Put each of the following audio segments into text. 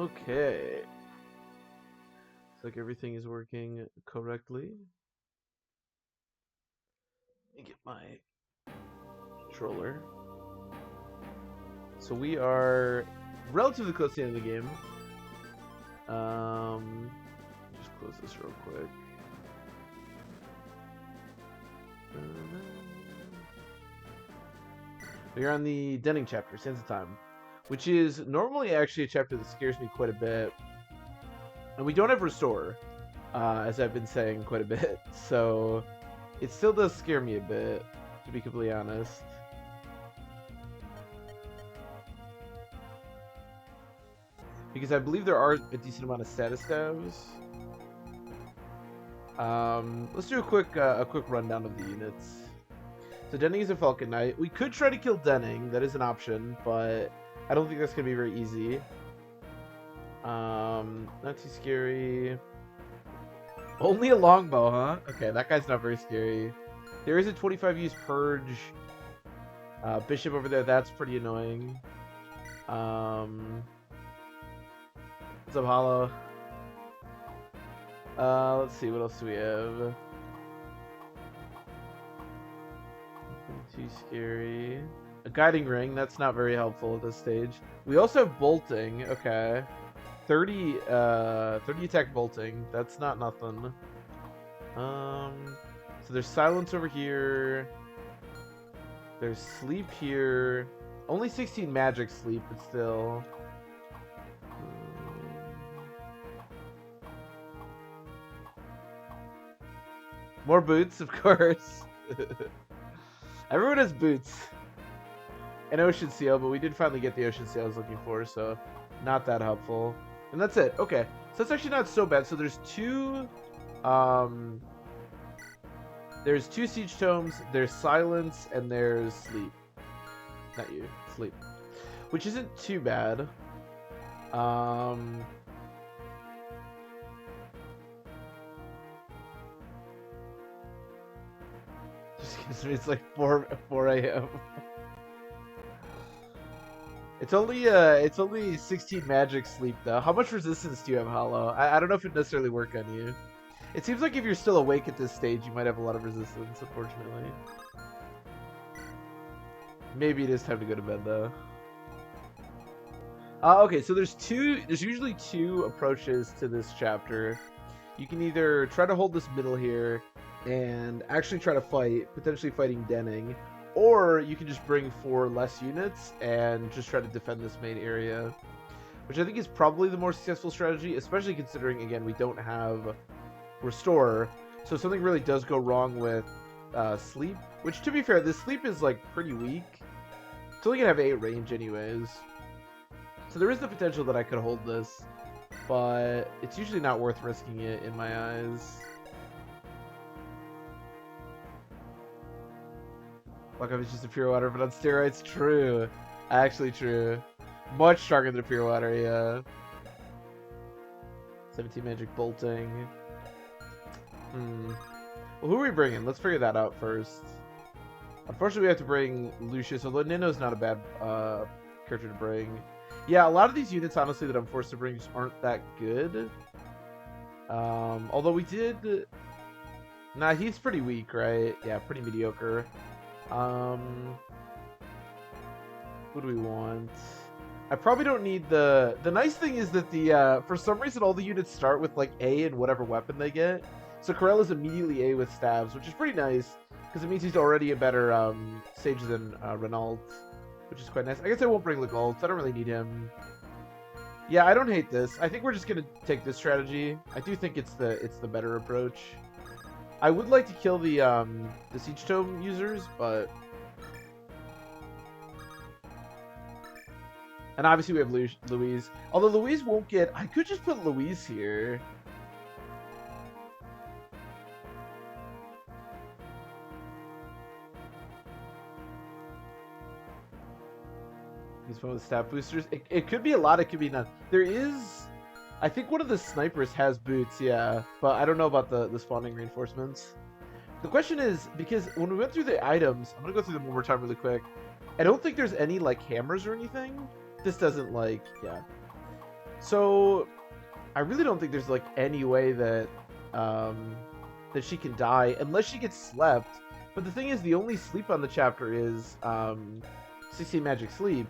Okay. Looks like everything is working correctly. Let me get my controller. So we are relatively close to the end of the game. Just close this real quick. We're on the Denning chapter, Sands of Time, which is normally actually a chapter that scares me quite a bit. And we don't have Restore, as I've been saying quite a bit, so it still does scare me a bit, to be completely honest. Because I believe there are a decent amount of status stabs. Let's do a quick rundown of the units. So Denning is a Falcon Knight. We could try to kill Denning. That is an option, but I don't think that's going to be very easy. Not too scary. Only a longbow, huh? Okay, that guy's not very scary. There is a 25 use Purge. Bishop over there, that's pretty annoying. What's up, Hollow? Let's see, what else do we have? Too scary. A guiding ring, that's not very helpful at this stage. We also have bolting, okay. 30 attack bolting, that's not nothing. So there's silence over here. There's sleep here. Only 16 magic sleep, but still. More boots, of course. Everyone has boots. An Ocean Seal, but we did finally get the Ocean Seal I was looking for, so not that helpful. And that's it. Okay. So it's actually not so bad. So there's two Siege Tomes, there's Silence, and there's Sleep. Not you. Sleep. Which isn't too bad. It's like 4 a.m. It's only 16 magic sleep though. How much resistance do you have, Hollow? I don't know if it necessarily work on you. It seems like if you're still awake at this stage, you might have a lot of resistance, unfortunately. Maybe it is time to go to bed though. Okay, so there's usually two approaches to this chapter. You can either try to hold this middle here and actually try to fight, potentially fighting Denning, or you can just bring 4 less units and just try to defend this main area, which I think is probably the more successful strategy, especially considering, again, we don't have Restore. So if something really does go wrong with Sleep, which, to be fair, this Sleep is, like, pretty weak. It's only going to have 8 range anyways. So there is the potential that I could hold this, but it's usually not worth risking it in my eyes. Fuck, it's just a pure water, but on steroids, true. Actually true. Much stronger than pure water, yeah. 17 magic bolting. Well, who are we bringing? Let's figure that out first. Unfortunately, we have to bring Lucius, although Nino's not a bad character to bring. Yeah, a lot of these units, honestly, that I'm forced to bring just aren't that good. Although we did... Nah, he's pretty weak, right? Yeah, pretty mediocre. Who do we want? I probably don't need the nice thing is that the for some reason all the units start with like A in whatever weapon they get. So Corell is immediately A with stabs, which is pretty nice because it means he's already a better sage than Renault, which is quite nice. I guess I won't bring Legault. I don't really need him. Yeah, I don't hate this. I think we're just gonna take this strategy. I do think it's the better approach. I would like to kill the Siege Tome users, but... And obviously we have Louise. Although Louise won't get... I could just put Louise here. He's one with stat boosters. It could be a lot, it could be none. There is... I think one of the snipers has boots, yeah, but I don't know about the spawning reinforcements. The question is, because when we went through the items, I'm going to go through them one more time really quick. I don't think there's any, like, hammers or anything. This doesn't, like, yeah. So I really don't think there's like any way that that she can die unless she gets slept. But the thing is, the only sleep on the chapter is 16 magic sleep,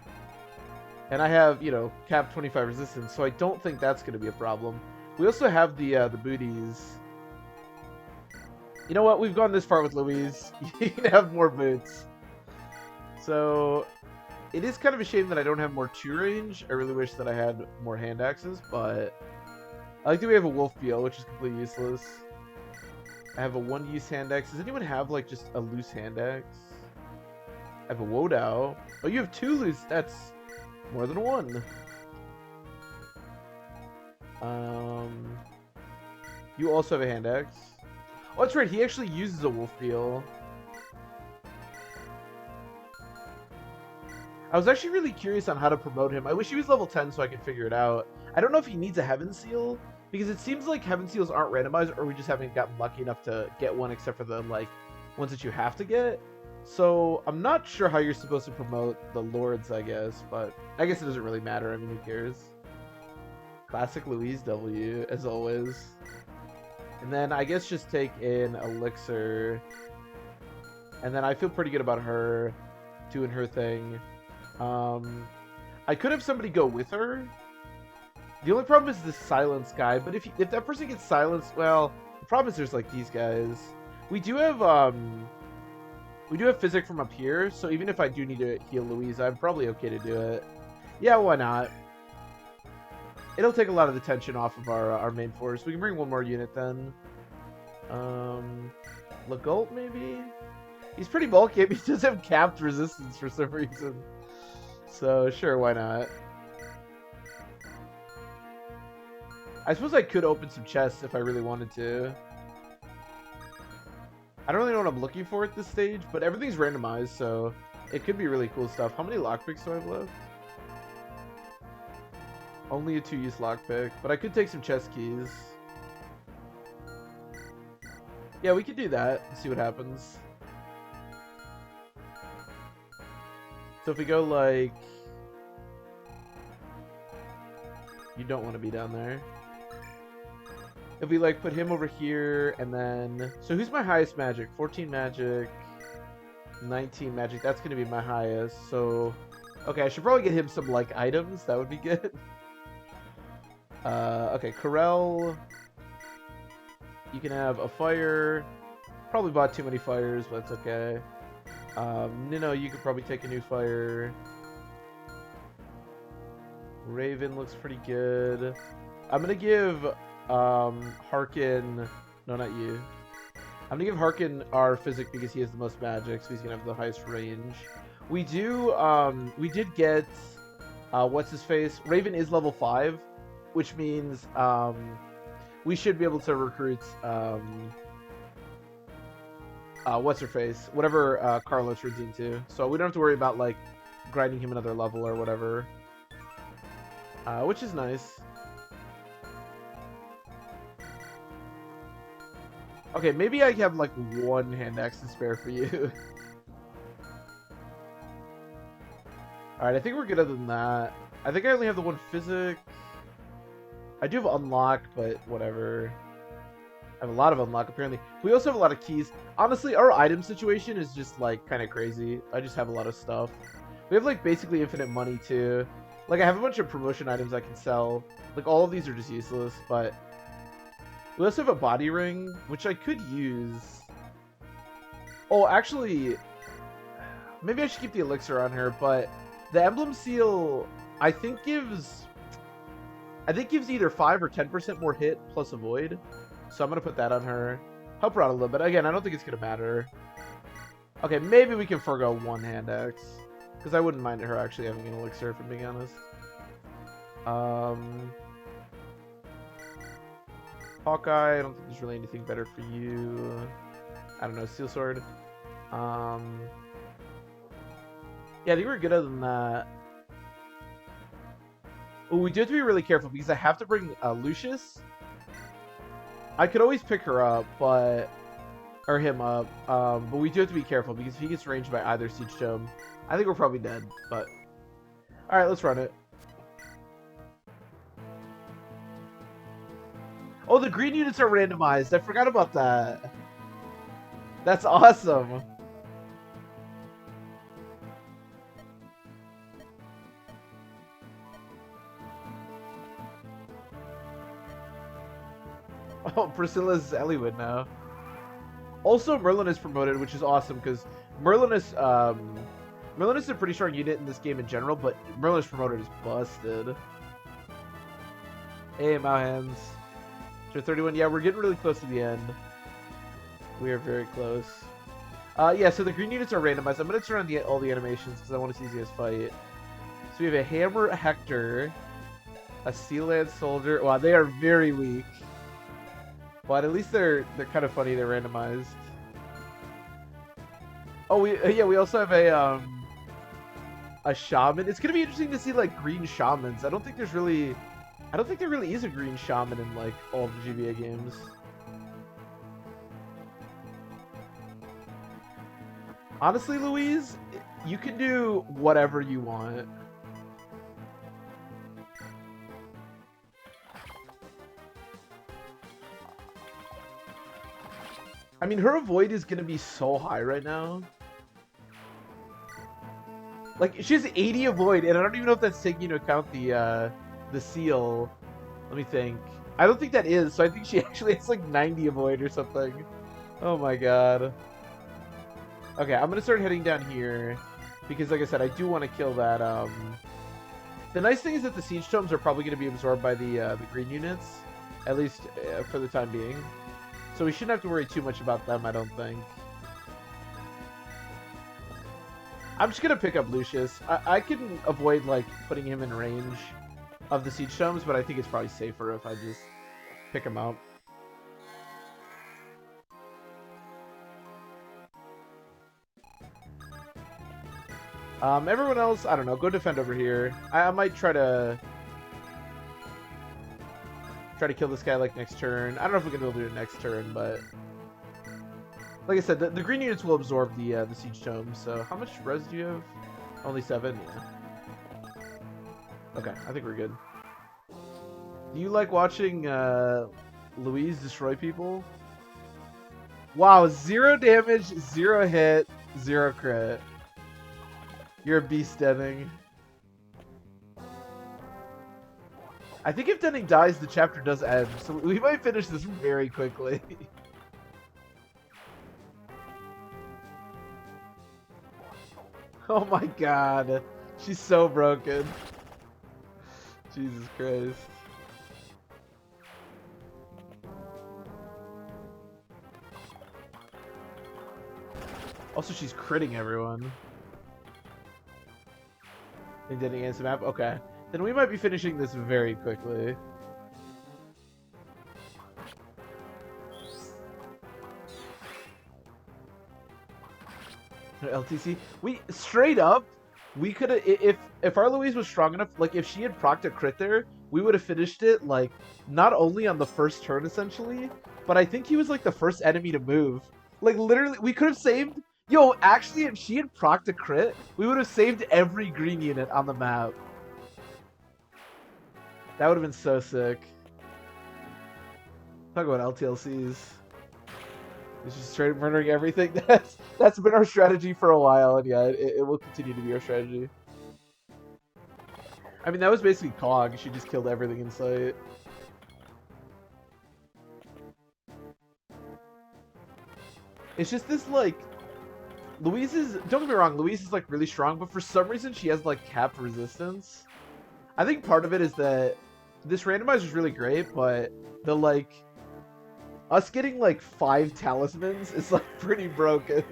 and I have, you know, cap 25 resistance, so I don't think that's going to be a problem. We also have the booties. You know what? We've gone this far with Louise. You can have more boots. So it is kind of a shame that I don't have more 2 range. I really wish that I had more hand axes, but I like that we have a wolf peel, which is completely useless. I have a 1-use hand axe. Does anyone have like just a loose hand axe? I have a Wodao. Oh, you have 2 loose. That's more than 1. You also have a hand axe. Oh, that's right. He actually uses a wolf peel. I was actually really curious on how to promote him. I wish he was level 10 so I could figure it out. I don't know if he needs a Heaven Seal, because it seems like Heaven Seals aren't randomized, or we just haven't gotten lucky enough to get one, except for the like ones that you have to get. So I'm not sure how you're supposed to promote the Lords, I guess, but I guess it doesn't really matter. I mean, who cares? Classic Louise W, as always. And then I guess just take in Elixir. And then I feel pretty good about her doing her thing. I could have somebody go with her. The only problem is the silence guy, but if that person gets silenced, well, the problem is there's like these guys. We do have physic from up here, so even if I do need to heal Louise, I'm probably okay to do it. Yeah, why not? It'll take a lot of the tension off of our main force. We can bring one more unit then. Legault maybe? He's pretty bulky, but he does have capped resistance for some reason. So sure, why not? I suppose I could open some chests if I really wanted to. I don't really know what I'm looking for at this stage, but everything's randomized, so it could be really cool stuff. How many lockpicks do I have left? Only a 2-use lockpick, but I could take some chest keys. Yeah, we could do that and see what happens. So if we go like... You don't want to be down there. If we like put him over here and then... So who's my highest magic? 14 magic, 19 magic. That's going to be my highest. So, okay, I should probably get him some like items. That would be good. Okay, Corel. You can have a fire. Probably bought too many fires, but that's okay. Nino, you could probably take a new fire. Raven looks pretty good. I'm gonna give Harkin. No, not you. I'm gonna give Harkin our physic because he has the most magic, so he's gonna have the highest range. We do. We did get. What's his face? Raven is level 5, which means we should be able to recruit. What's her face? Whatever Carlos turns into. So we don't have to worry about like grinding him another level or whatever. Which is nice. Okay, maybe I have like 1 hand axe to spare for you. Alright, I think we're good other than that. I think I only have the 1 physic. I do have unlock, but whatever. I have a lot of unlock apparently. We also have a lot of keys. Honestly, our item situation is just like kind of crazy. I just have a lot of stuff. We have like basically infinite money too. Like I have a bunch of promotion items I can sell. Like all of these are just useless, but we also have a body ring, which I could use. Oh, actually, maybe I should keep the elixir on her, but the emblem seal I think gives either 5 or 10% more hit plus avoid. So I'm gonna put that on her. Help her out a little bit. Again, I don't think it's gonna matter. Okay, maybe we can forego 1 hand axe. Because I wouldn't mind her actually having an elixir, if I'm being honest. Hawkeye, I don't think there's really anything better for you. I don't know, Steel Sword. Yeah, I think we're good other than that. Oh, we do have to be really careful because I have to bring Lucius. I could always pick her up, but... Or him up. But we do have to be careful because if he gets ranged by either Siege Tome, I think we're probably dead, but... Alright, let's run it. Oh, the green units are randomized. I forgot about that. That's awesome. Oh, Priscilla's Eliwood now. Also, Merlin is promoted, which is awesome because Merlin is a pretty strong unit in this game in general, but Merlin is promoted is busted. Hey, Mowhands. Turn 31. Yeah, we're getting really close to the end. We are very close. Yeah, so the green units are randomized. I'm going to turn on all the animations because I want to see these guys fight. So we have a Hammer Hector, a Sea Land Soldier. Wow, they are very weak. But at least they're kind of funny. They're randomized. Oh, we also have a shaman. It's gonna be interesting to see like green shamans. I don't think there really is a green shaman in like all of the GBA games. Honestly, Louise, you can do whatever you want. I mean, her avoid is gonna be so high right now. Like, she has 80 avoid, and I don't even know if that's taking into account the seal. Let me think. I don't think that is, so I think she actually has like 90 avoid or something. Oh my god. Okay, I'm gonna start heading down here because, like I said, I do want to kill that. The nice thing is that the siege tomes are probably going to be absorbed by the green units, at least for the time being. So we shouldn't have to worry too much about them, I don't think. I'm just gonna pick up Lucius. I can avoid like putting him in range of the siege tomes, but I think it's probably safer if I just pick him out. Everyone else, I don't know, go defend over here. I might try to kill this guy like next turn. I don't know if we can do it next turn, but like I said, the green units will absorb the siege tome. So how much res do you have? Only 7. Yeah. Okay, I think we're good. Do you like watching Louise destroy people? Wow, 0 damage, 0 hit, 0 crit. You're a beast, Denning. I think if Denning dies, the chapter does end, so we might finish this very quickly. Oh my god. She's so broken. Jesus Christ. Also, she's critting everyone. And Denning ends the map? Okay. Then we might be finishing this very quickly. LTC. Straight up, we could have, if our Louise was strong enough, like if she had procced a crit there, we would have finished it like not only on the first turn essentially, but I think he was like the first enemy to move. Like literally, we could have saved. Yo, actually, if she had procced a crit, we would have saved every green unit on the map. That would have been so sick. Talk about LTLCs. It's just straight murdering everything. That's been our strategy for a while, and yeah, it will continue to be our strategy. I mean, that was basically Cog. She just killed everything in sight. It's just this, like... Louise is... Don't get me wrong, Louise is, like, really strong, but for some reason she has, like, capped resistance. I think part of it is that this randomizer is really great, but the, like... Us getting, like, 5 talismans is, like, pretty broken.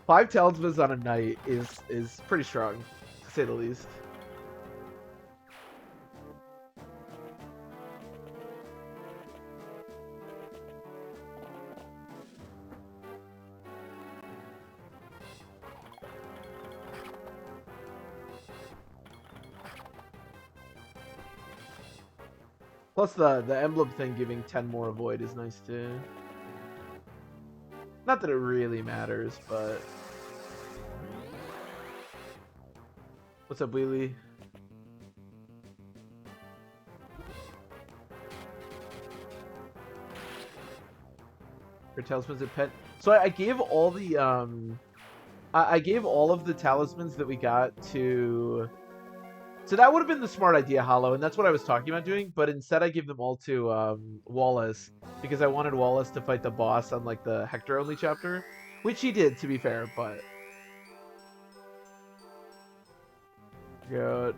5 talismans on a knight is pretty strong, to say the least. Plus the emblem thing giving 10 more avoid is nice too. Not that it really matters, but... What's up, Wheelie? Her talismans and pet. So I gave all the I gave all of the talismans that we got to. So that would have been the smart idea, Hollow, and that's what I was talking about doing. But instead, I gave them all to Wallace because I wanted Wallace to fight the boss on like the Hector only chapter, which he did, to be fair. But good.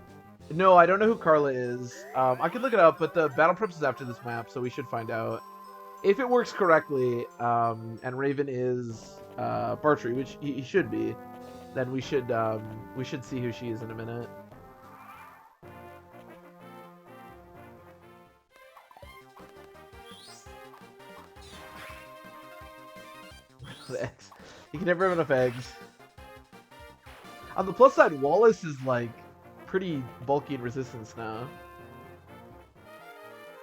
No, I don't know who Carla is. I can look it up, but the battle preps is after this map, so we should find out. If it works correctly, and Raven is Bartry, which he should be, then we should see who she is in a minute. The eggs. You can never have enough eggs. On the plus side, Wallace is like pretty bulky in resistance now.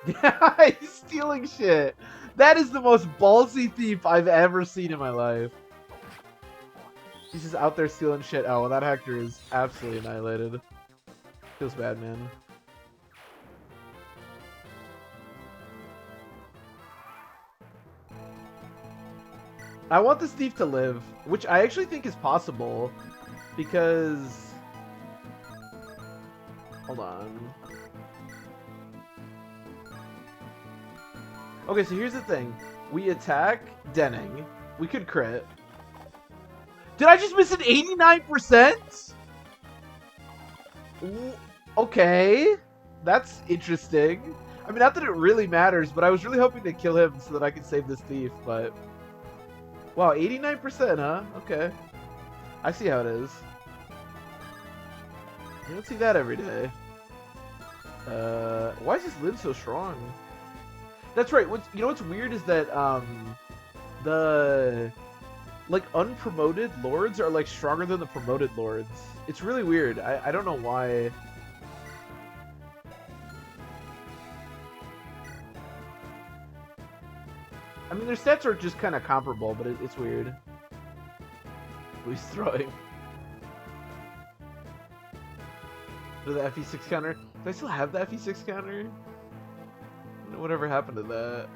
Yeah, he's stealing shit. That is the most ballsy thief I've ever seen in my life. He's just out there stealing shit. Oh, well, that Hector is absolutely annihilated. Feels bad, man. I want this thief to live, which I actually think is possible, because... Hold on. Okay, so here's the thing. We attack Denning. We could crit. Did I just miss an 89%? Okay. That's interesting. I mean, not that it really matters, but I was really hoping to kill him so that I could save this thief, but... Wow, 89%, huh? Okay. I see how it is. You don't see that every day. Why is this Lynn so strong? That's right. You know what's weird is that the like unpromoted lords are like stronger than the promoted lords. It's really weird. I don't know why. I mean, their stats are just kind of comparable, but it's weird. Louise throwing. For the FE6 counter. Do I still have the FE6 counter? I don't know whatever happened to that.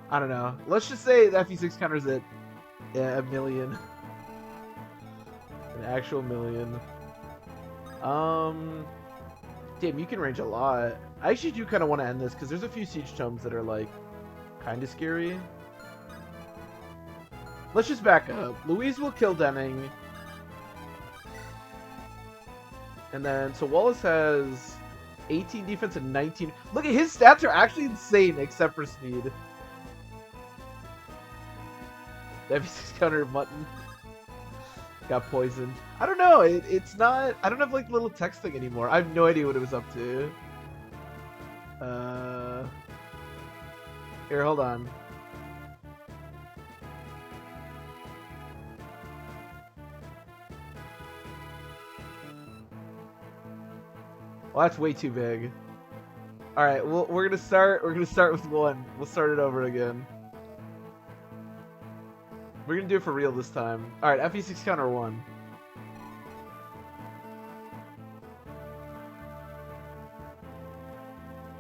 I don't know. Let's just say the FE6 counter's at a million. An actual million. Damn, you can range a lot. I actually do kind of want to end this because there's a few siege tomes that are like kind of scary. Let's just back up. Louise will kill Denning. And then, so Wallace has 18 defense and 19. Look at his stats are actually insane except for speed. The FE6 counter mutton got poisoned. I don't know. It's not. I don't have like the little text thing anymore. I have no idea what it was up to. Here, hold on. Well, that's way too big. All right, well, we're gonna start. We're gonna start with one. We'll start it over again. We're gonna do it for real this time. All right, FE6 counter 1.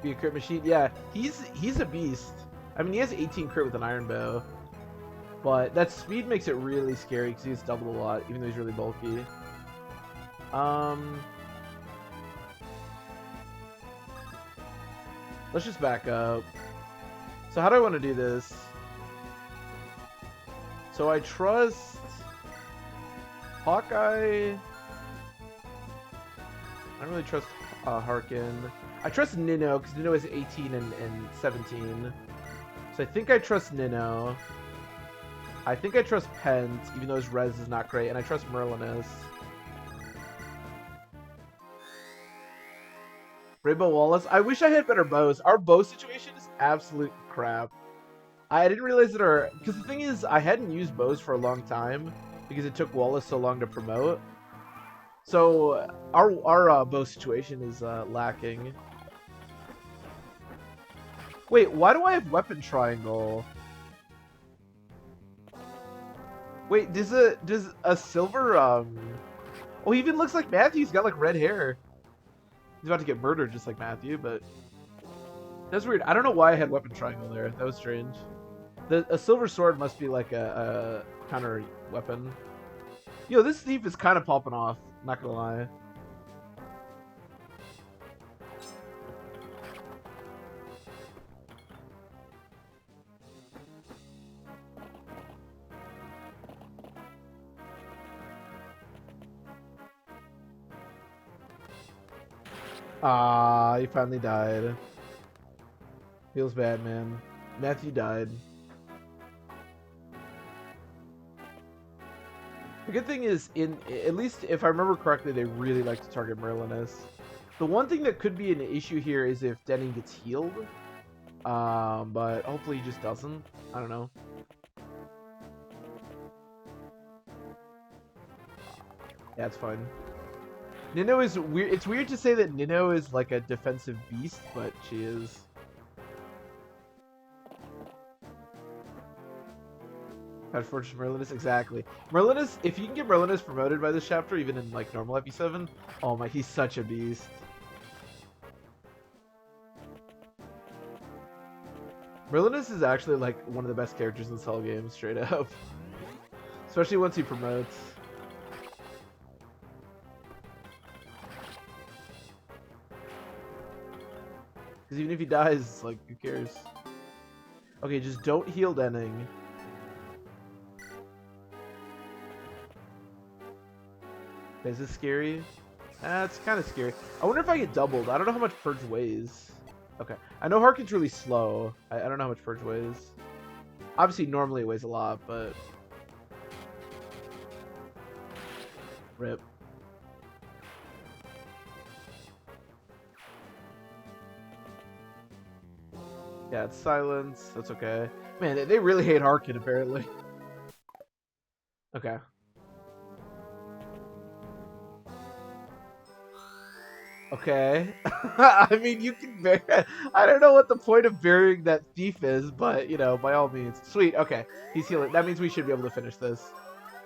Be a crit machine. Yeah, he's a beast. I mean, he has 18 crit with an iron bow, but that speed makes it really scary because he gets doubled a lot, even though he's really bulky. Let's just back up. So how do I want to do this? So I trust Hawkeye. I don't really trust Harkin. I trust Nino because Nino is 18 and 17. So I think I trust Nino. I think I trust Pent, even though his res is not great, and I trust Merlinus. Rainbow Wallace. I wish I had better bows. Our bow situation is absolute crap. I didn't realize that because the thing is, I hadn't used bows for a long time because it took Wallace so long to promote. So our bow situation is lacking. Wait, why do I have weapon triangle? Wait, does a silver Oh, he even looks like Matthew's got like red hair. He's about to get murdered just like Matthew, but that's weird. I don't know why I had weapon triangle there. That was strange. A silver sword must be like a counter weapon. Yo, this thief is kind of popping off. Not gonna lie. Ah, he finally died. Feels bad, man. Matthew died. The good thing is, at least if I remember correctly, they really like to target Merlinus. The one thing that could be an issue here is if Denning gets healed. But hopefully he just doesn't. I don't know. Yeah, it's fine. Nino is weird. It's weird to say that Nino is like a defensive beast, but she is. Unfortunate Merlinus, exactly. Merlinus, if you can get Merlinus promoted by this chapter, even in like normal FP7, oh my, he's such a beast. Merlinus is actually like one of the best characters in this whole game, straight up. Especially once he promotes. Because even if he dies, like, who cares? Okay, just don't heal Denning. Is this scary? It's kind of scary. I wonder if I get doubled. I don't know how much Purge weighs. Okay. I know Harkin's really slow. I don't know how much Purge weighs. Obviously, normally it weighs a lot, but... Rip. Yeah, it's silence. That's okay. Man, they really hate Harkin, apparently. Okay. Okay. I mean, you can bury... I don't know what the point of burying that thief is, but, you know, by all means. Sweet, okay. He's healing. That means we should be able to finish this.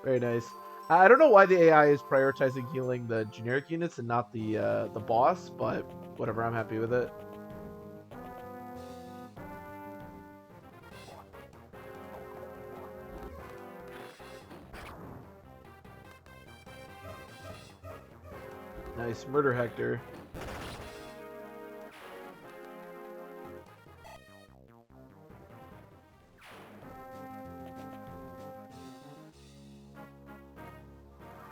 Very nice. I don't know why the AI is prioritizing healing the generic units and not the boss, but whatever, I'm happy with it. Nice. Murder Hector.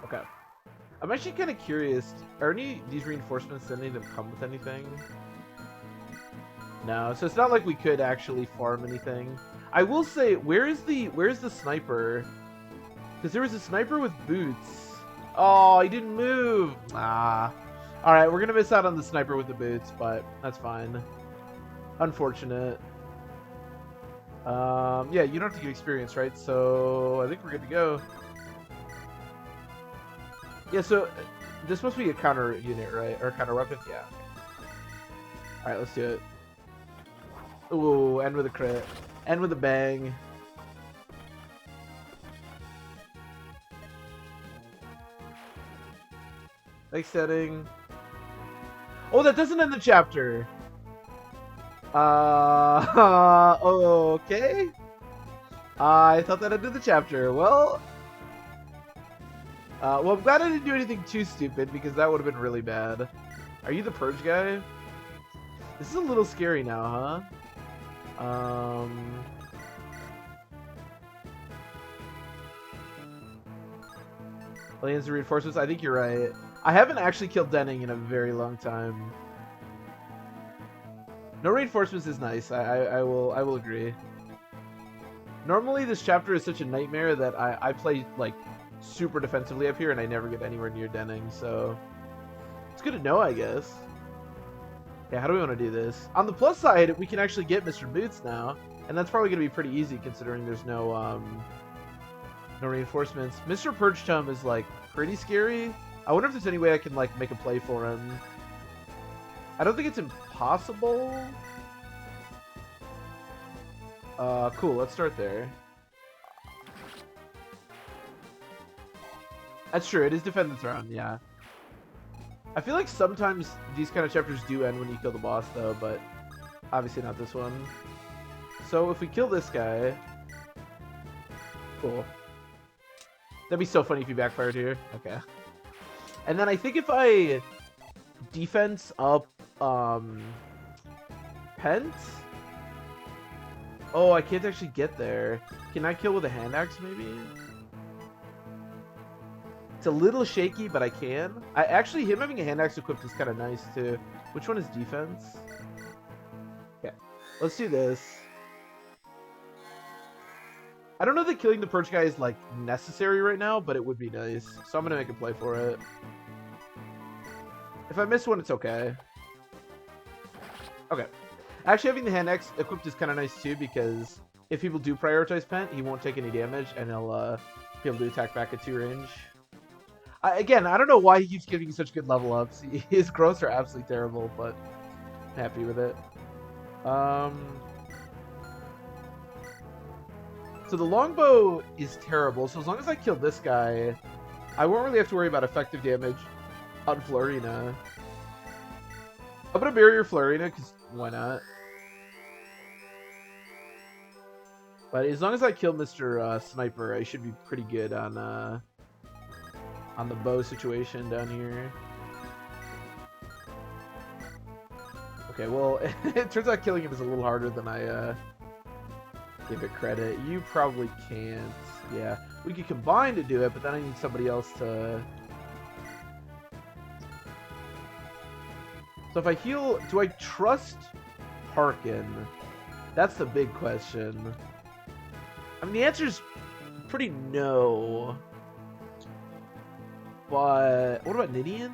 Okay. I'm actually kind of curious. Are any of these reinforcements sending them come with anything? No, so it's not like we could actually farm anything. I will say, where's the sniper? Because there was a sniper with boots. Oh, he didn't move. Ah. Alright, we're gonna miss out on the sniper with the boots, but that's fine. Unfortunate. Yeah, you don't have to get experience, right? So I think we're good to go. Yeah, so this must be a counter unit, right? Or a counter weapon? Yeah. Alright, let's do it. Ooh, end with a crit. End with a bang. Like setting. Oh, that doesn't end the chapter. Okay. I thought that ended the chapter. Well, I'm glad I didn't do anything too stupid because that would have been really bad. Are you the purge guy? This is a little scary now, huh? Aliens and reinforcements. I think you're right. I haven't actually killed Denning in a very long time. No reinforcements is nice. I will agree. Normally this chapter is such a nightmare that I play like super defensively up here and I never get anywhere near Denning, so it's good to know, I guess. Yeah, how do we want to do this? On the plus side, we can actually get Mr. Boots now, and that's probably going to be pretty easy considering there's no reinforcements. Mr. Purge Chum is like pretty scary. I wonder if there's any way I can like make a play for him. I don't think it's impossible. Cool, let's start there. That's true, it is defend the throne, yeah. I feel like sometimes these kind of chapters do end when you kill the boss, though, but obviously not this one. So if we kill this guy... Cool. That'd be so funny if he backfired here. Okay. And then I think if I defense up Pent... Oh, I can't actually get there. Can I kill with a hand axe, maybe? It's a little shaky, but I can. Actually, him having a hand axe equipped is kind of nice, too. Which one is defense? Okay, let's do this. I don't know that killing the perch guy is, like, necessary right now, but it would be nice. So I'm going to make a play for it. If I miss one, it's okay. Okay. Actually, having the hand axe equipped is kind of nice, too, because if people do prioritize Pent, he won't take any damage, and he'll be able to attack back at 2 range. Again, I don't know why he keeps giving such good level ups. His growths are absolutely terrible, but I'm happy with it. So the longbow is terrible, so as long as I kill this guy, I won't really have to worry about effective damage on Florina. I'm gonna barrier Florina, because why not? But as long as I kill Mr. Sniper, I should be pretty good on the bow situation down here. Okay, well, it turns out killing him is a little harder than I give it credit. You probably can't. Yeah, we could combine to do it, but then I need somebody else to... So if I heal, do I trust Harkin? That's the big question. I mean, the answer is pretty no. But what about Nidian?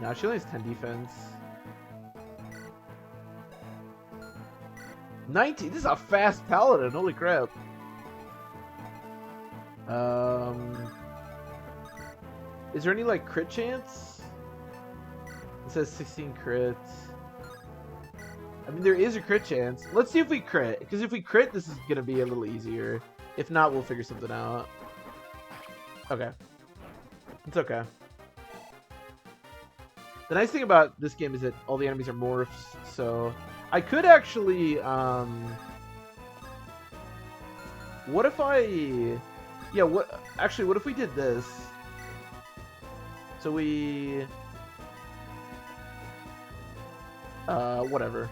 No, she only has 10 defense. 19. This is a fast paladin. Holy crap. Is there any like crit chance? It says 16 crits. I mean, there is a crit chance. Let's see if we crit, because if we crit, this is gonna be a little easier. If not, we'll figure something out. Okay. It's okay. The nice thing about this game is that all the enemies are morphs, so I could actually, what if I, yeah, what if we did this? So we, whatever.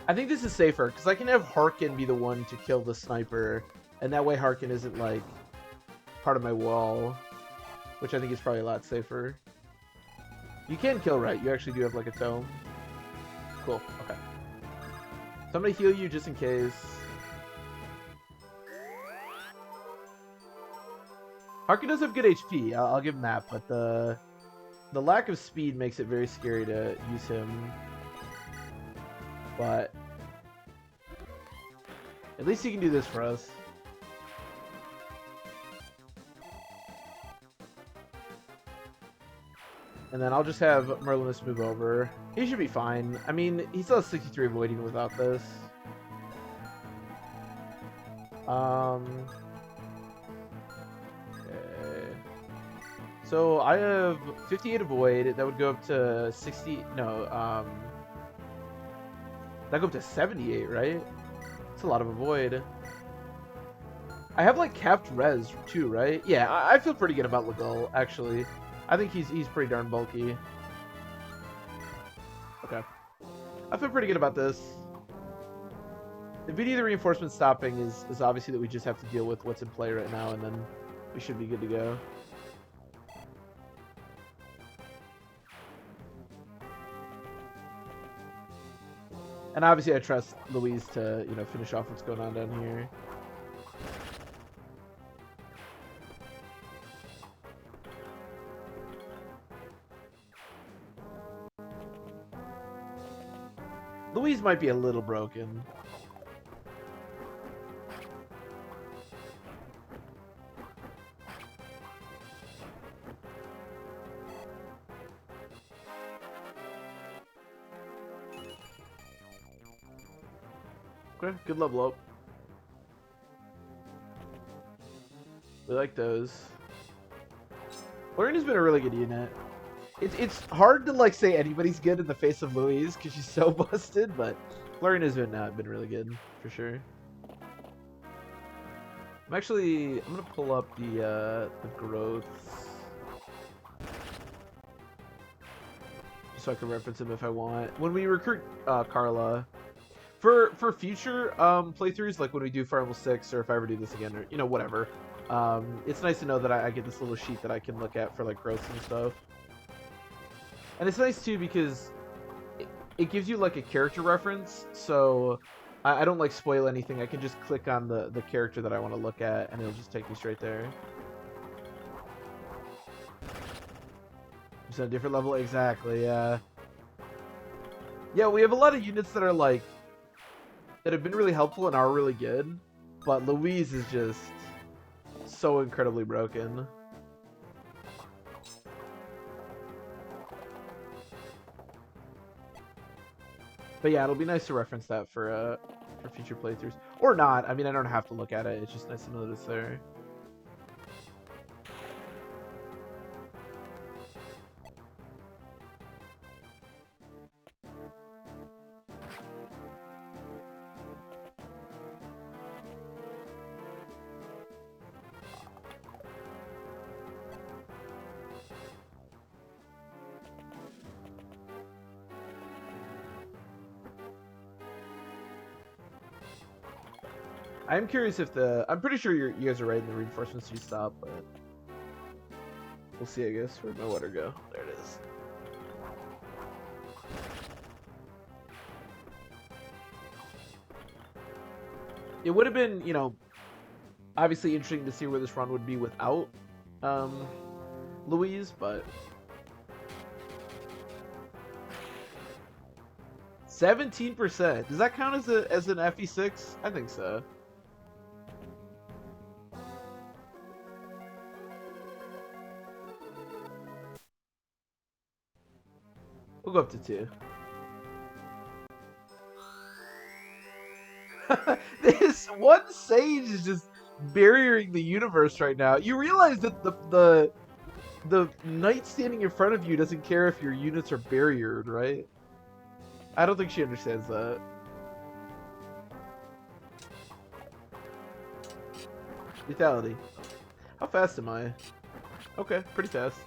I think this is safer, because I can have Harkin be the one to kill the sniper, and that way Harkin isn't, like, part of my wall, which I think is probably a lot safer. You can kill right. You actually do have like a tome. Cool. Okay. So I'm gonna heal you just in case. Harkin does have good HP. I'll give him that, but the lack of speed makes it very scary to use him. But at least he can do this for us. And then I'll just have Merlinus move over. He should be fine. I mean, he still has 63 avoiding without this. Okay. So I have 58 avoid. That would go up to 60. No, that go up to 78, right? That's a lot of avoid. I have like capped res too, right? Yeah, I feel pretty good about Legal, actually. I think he's pretty darn bulky. Okay. I feel pretty good about this. The beauty of the reinforcement stopping is obviously that we just have to deal with what's in play right now, and then we should be good to go. And obviously I trust Louise to, you know, finish off what's going on down here. Louise might be a little broken. Okay, good level up. We like those. Florian's been a really good unit. It's hard to like say anybody's good in the face of Louise because she's so busted, but Florian has been really good for sure. I'm gonna pull up the growth so I can reference him if I want. When we recruit Carla for future playthroughs, like when we do Fire Emblem 6 or if I ever do this again or whatever, it's nice to know that I get this little sheet that I can look at for like growths and stuff. And it's nice too because it gives you like a character reference, so I don't like spoil anything. I can just click on the character that I want to look at and it'll just take me straight there. Just at a different level, exactly, yeah. Yeah, we have a lot of units that are like, that have been really helpful and are really good, but Louise is just so incredibly broken. But yeah, it'll be nice to reference that for future playthroughs. Or not. I mean, I don't have to look at it. It's just nice to know that it's there. I'm curious if I'm pretty sure you guys are right in the reinforcements you stop, but we'll see, I guess. Where'd my water go? There it is. It would have been, obviously interesting to see where this run would be without Louise, but 17%. Does that count as an FE6? I think so. We'll go up to 2. This one sage is just barriering the universe right now. You realize that the knight standing in front of you doesn't care if your units are barriered, right? I don't think she understands that. Lethality. How fast am I? Okay, pretty fast.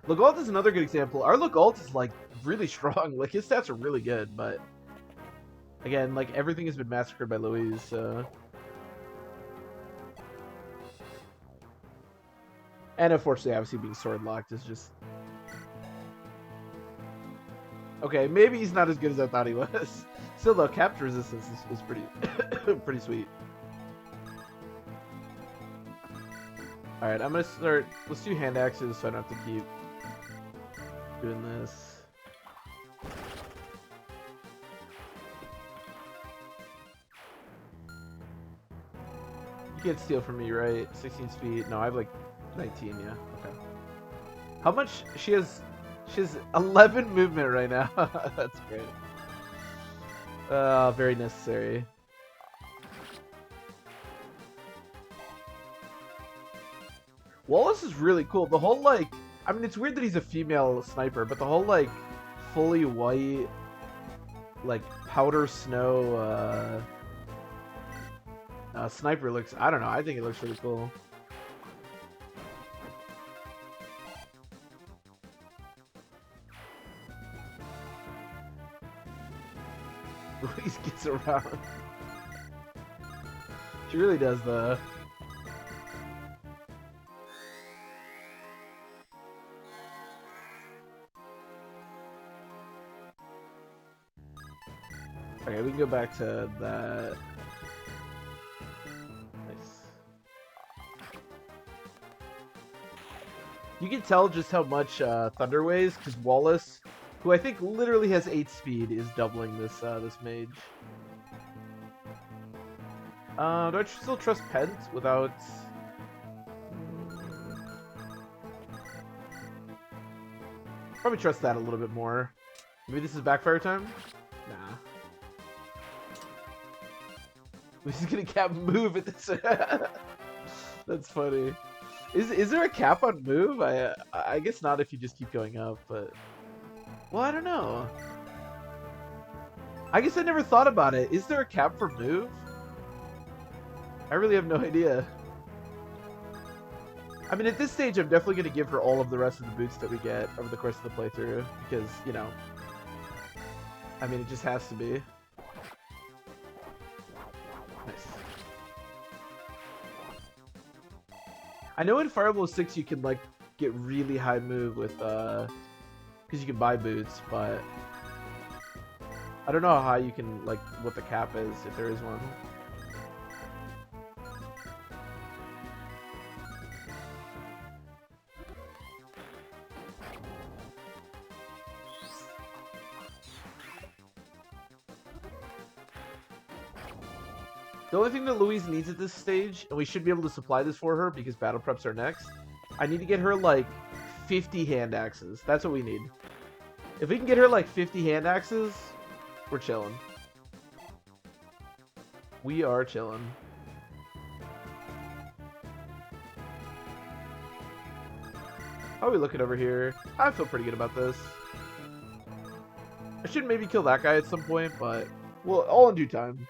Legault is another good example. Our Legault is like really strong. Like his stats are really good, but again, like everything has been massacred by Louise, so. And unfortunately, obviously being sword locked is just. Okay, maybe he's not as good as I thought he was. Still though, capture resistance is pretty pretty sweet. Alright, I'm gonna start. Let's do hand axes so I don't have to keep doing this. You can't steal from me, right? 16 speed. No, I have like 19, yeah. Okay. How much? She has 11 movement right now. That's great. Very necessary. Wallace is really cool. The whole like, I mean, it's weird that he's a female sniper, but the whole like fully white, like powder snow sniper looks, I don't know, I think it looks really cool. Louise gets around. She really does though. Okay, we can go back to that. Nice. You can tell just how much Thunder weighs, because Wallace, who I think literally has 8 speed, is doubling this this mage. Do I still trust Pent without... Probably trust that a little bit more. Maybe this is backfire time? Nah. We're just gonna cap move at this. That's funny. Is there a cap on move? I guess not if you just keep going up, but well, I don't know. I guess I never thought about it. Is there a cap for move? I really have no idea. I mean, at this stage, I'm definitely going to give her all of the rest of the boots that we get over the course of the playthrough because, you know, I mean, it just has to be. Nice. I know in Fire Emblem 6 you can, like, get really high move with, because you can buy boots, but I don't know how high you can, like, what the cap is, if there is one. The only thing that Louise needs at this stage, and we should be able to supply this for her because battle preps are next, I need to get her like 50 hand axes. That's what we need. If we can get her like 50 hand axes, we're chilling. We are chilling. How are we looking over here? I feel pretty good about this. I should maybe kill that guy at some point, but well, all in due time.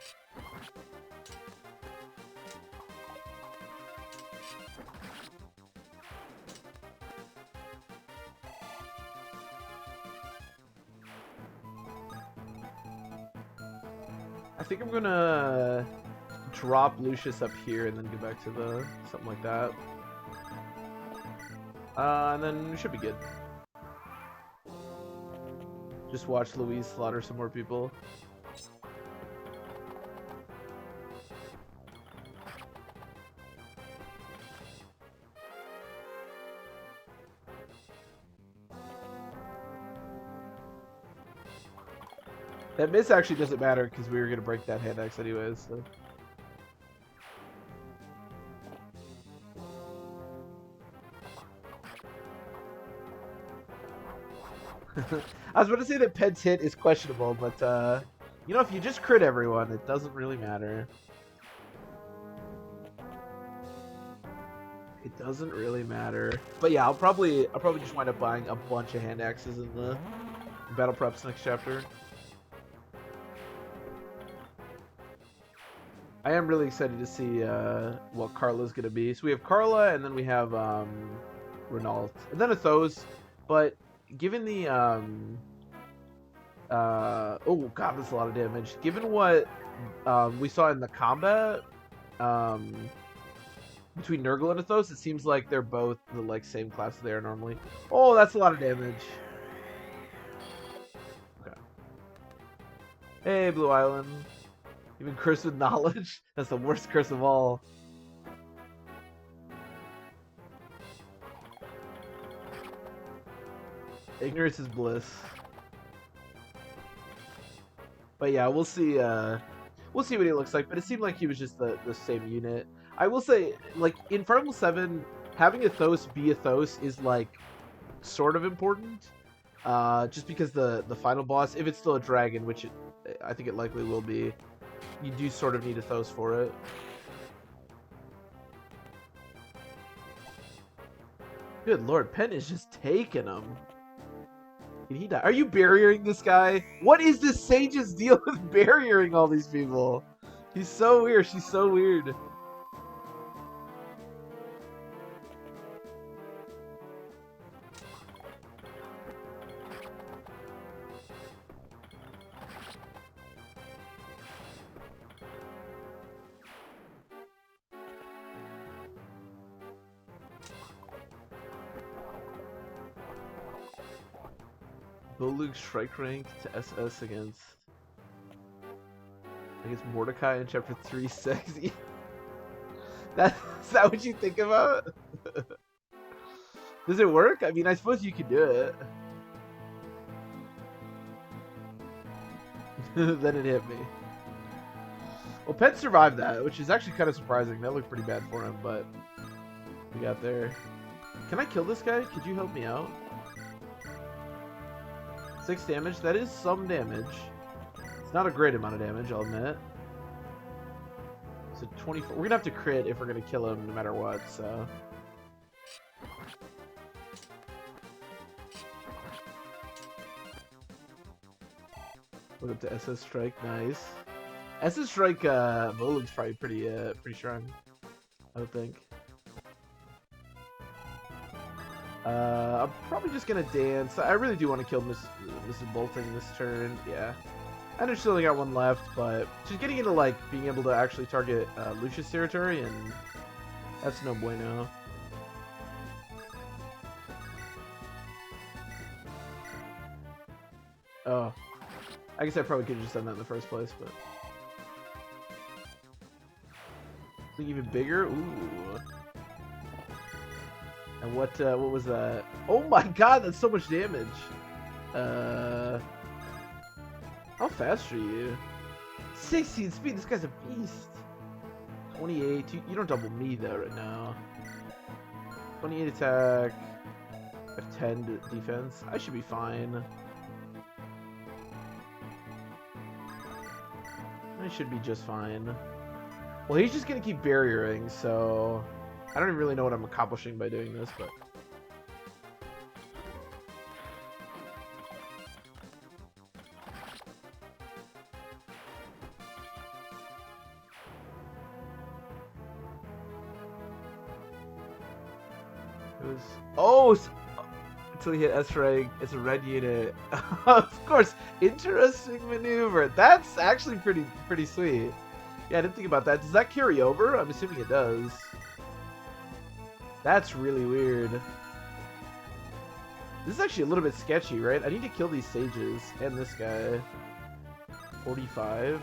I think I'm gonna drop Lucius up here and then get back to the something like that. And then we should be good. Just watch Louise slaughter some more people. That miss actually doesn't matter because we were going to break that hand axe anyways. So. I was about to say that Pen's hit is questionable, but you know, if you just crit everyone, it doesn't really matter. It doesn't really matter. But yeah, I'll probably just wind up buying a bunch of hand axes in the battle preps next chapter. I am really excited to see what Carla's gonna be. So we have Carla, and then we have Renault, and then Athos. But given the oh god, that's a lot of damage. Given what we saw in the combat between Nurgle and Athos, it seems like they're both the like same class they are normally. Oh, that's a lot of damage. Okay. Hey, Blue Island. Even cursed with knowledge? That's the worst curse of all. Ignorance is bliss. But yeah, we'll see what he looks like, but it seemed like he was just the same unit. I will say, like, in Fire Emblem 7, having Athos be Athos is like sort of important. Just because the final boss, if it's still a dragon, which I think it likely will be, you do sort of need Athos for it. Good lord, Pen is just taking him. Did he die? Are you barriering this guy? What is this sage's deal with barriering all these people? He's so weird. She's so weird. Bolug strike rank to SS against Mordecai in chapter 360. Is that what you think about? Does it work? I mean, I suppose you could do it. Then it hit me. Well, Pet survived that, which is actually kind of surprising. That looked pretty bad for him, but we got there. Can I kill this guy? Could you help me out? 6 damage. That is some damage. It's not a great amount of damage, I'll admit. So 24. We're gonna have to crit if we're gonna kill him no matter what, so. Look up to SS Strike, nice. SS Strike Volan's probably pretty strong, I would think. I'm probably just gonna dance. I really do want to kill Mrs. Bolting this turn, yeah. I know she's only got one left, but she's getting into like being able to actually target Lucius territory, and that's no bueno. Oh, I guess I probably could have just done that in the first place, but something even bigger. Ooh. And what was that? Oh my god, that's so much damage. How fast are you? 16 speed, this guy's a beast. 28, you don't double me though right now. 28 attack. I have 10 defense. I should be fine. I should be just fine. Well, he's just gonna keep barriering, so I don't even really know what I'm accomplishing by doing this, but it was until he hit S rank. It's a red unit. Of course, interesting maneuver. That's actually pretty sweet. Yeah, I didn't think about that. Does that carry over? I'm assuming it does. That's really weird. This is actually a little bit sketchy, right? I need to kill these sages and this guy. 45.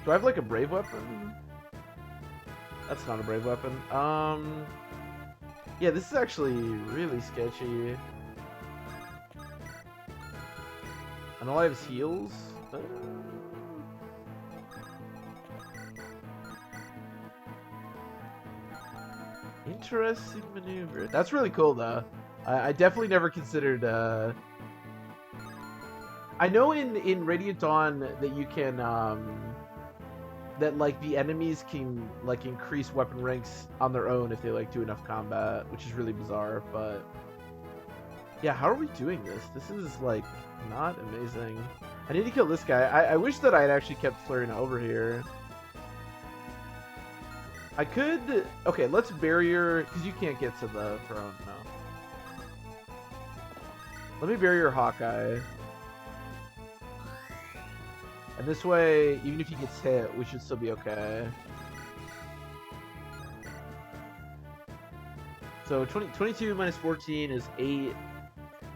Do I have like a brave weapon? That's not a brave weapon. Yeah, this is actually really sketchy. And all I have is heals. Interesting maneuver. That's really cool, though. I definitely never considered. I know in Radiant Dawn that you can that like the enemies can like increase weapon ranks on their own if they like do enough combat, which is really bizarre. But yeah, how are we doing this? This is like not amazing. I need to kill this guy. I wish that I had actually kept flaring over here. I could... Okay, let's barrier... Because you can't get to the throne, no. Let me barrier Hawkeye. And this way, even if he gets hit, we should still be okay. So 22 minus 14 is 8.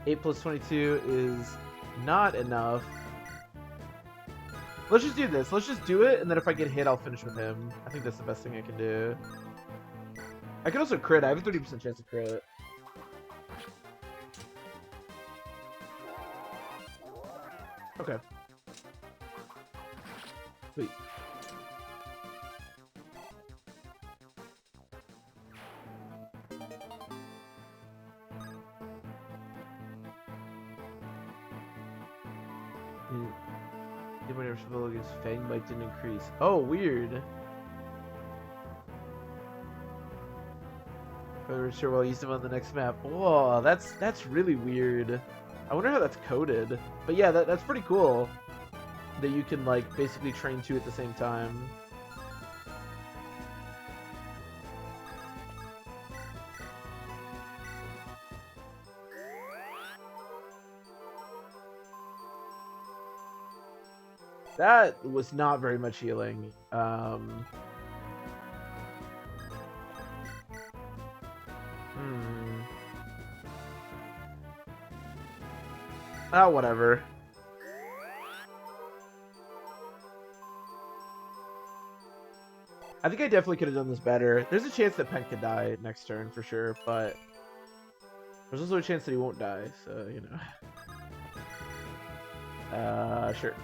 8 plus 22 is not enough. Let's just do this. Let's just do it, and then if I get hit, I'll finish with him. I think that's the best thing I can do. I can also crit. I have a 30% chance to crit. Okay. Sweet. Whenever spell against Fang Bite didn't increase. Oh, weird. I'm sure we'll use them on the next map. Whoa, that's really weird. I wonder how that's coded. But yeah, that's pretty cool. That you can like basically train two at the same time. That was not very much healing. Oh, whatever. I think I definitely could have done this better. There's a chance that Pen could die next turn for sure, but there's also a chance that he won't die, so, you know. Sure.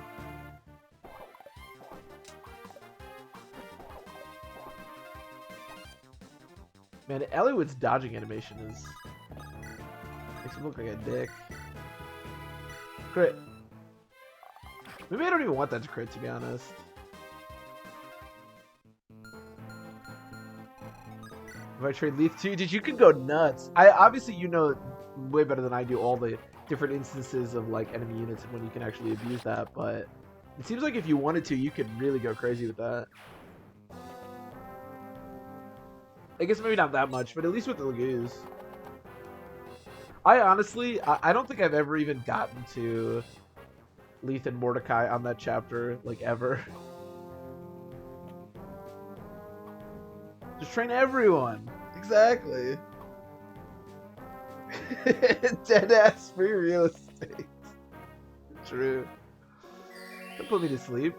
Man, Eliwood's dodging animation makes him look like a dick. Crit. Maybe I don't even want that to crit, to be honest. If I trade Leaf 2, dude, you could go nuts. Obviously, you know, way better than I do all the different instances of like enemy units and when you can actually abuse that, but it seems like if you wanted to, you could really go crazy with that. I guess maybe not that much, but at least with the Lagoos. I honestly, I don't think I've ever even gotten to Leith and Mordecai on that chapter, like, ever. Just train everyone. Exactly. Dead-ass free real estate. True. Don't put me to sleep.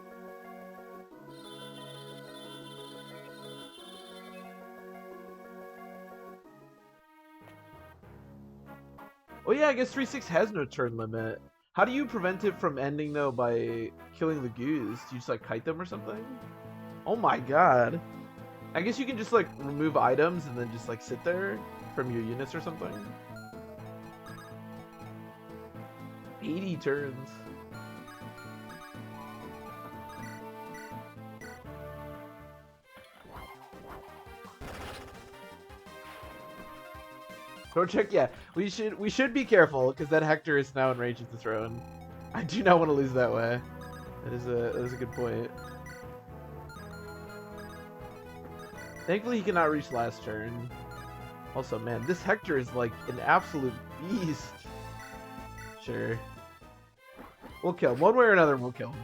Oh yeah, I guess 3-6 has no turn limit. How do you prevent it from ending, though, by killing the goose? Do you just, like, kite them or something? Oh my god. I guess you can just, like, remove items and then just, like, sit there from your units or something. 80 turns. Don't check. Yeah, we should be careful because that Hector is now in range of the throne. I do not want to lose that way. That is a good point. Thankfully, he cannot reach last turn. Also, man, this Hector is like an absolute beast. Sure, we'll kill him one way or another. We'll kill him.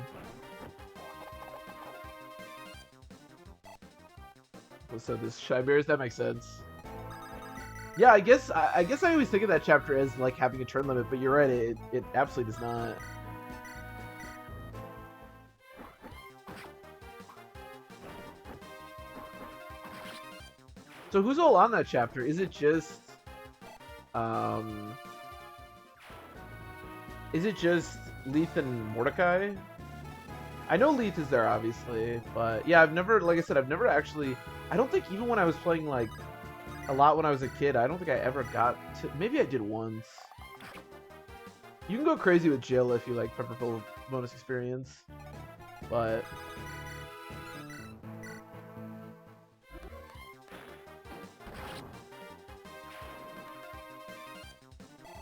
So this Shy Bears, that makes sense. Yeah, I guess I always think of that chapter as like having a turn limit, but you're right, it absolutely does not. So who's all on that chapter? Is it just Leith and Mordecai? I know Leith is there obviously, but yeah, I've never, like I said, I've never actually, I don't think even when I was playing like a lot when I was a kid, I don't think I ever got to, maybe I did once. You can go crazy with Jill if you like purple bonus experience, but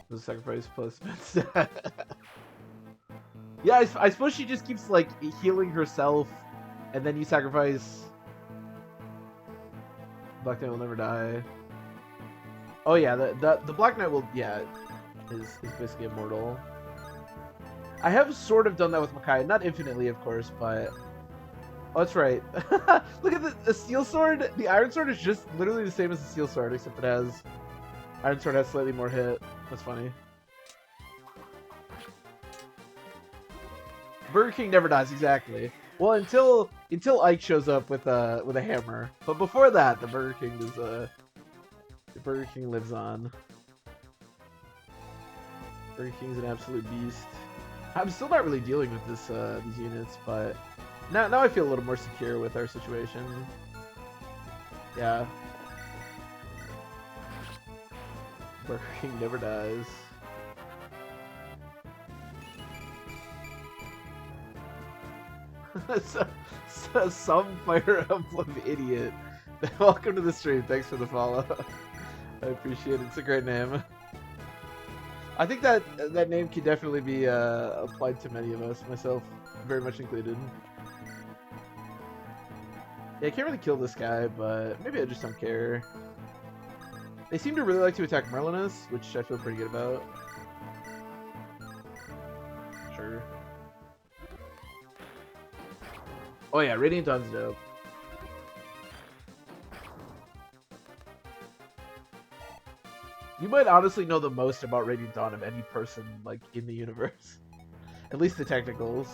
the sacrifice plus yeah, I suppose she just keeps like healing herself, and then you sacrifice. Black Knight will never die. Oh yeah, the Black Knight will, yeah, is basically immortal. I have sort of done that with Makai, not infinitely of course, but oh, that's right. Look at the steel sword. The iron sword is just literally the same as the steel sword, except it has iron sword has slightly more hit. That's funny. Burger King never dies, exactly. Well, until Ike shows up with a hammer, but before that, the Burger King lives on. Burger King's an absolute beast. I'm still not really dealing with this these units, but now I feel a little more secure with our situation. Yeah. Burger King never dies. Some Fire Emblem idiot. Welcome to the stream. Thanks for the follow. I appreciate it. It's a great name. I think that name can definitely be applied to many of us, myself very much included. Yeah, I can't really kill this guy, but maybe I just don't care. They seem to really like to attack Merlinus, which I feel pretty good about. Sure. Oh yeah, Radiant Dawn's dope. You might honestly know the most about Radiant Dawn of any person, like, in the universe. At least the technicals.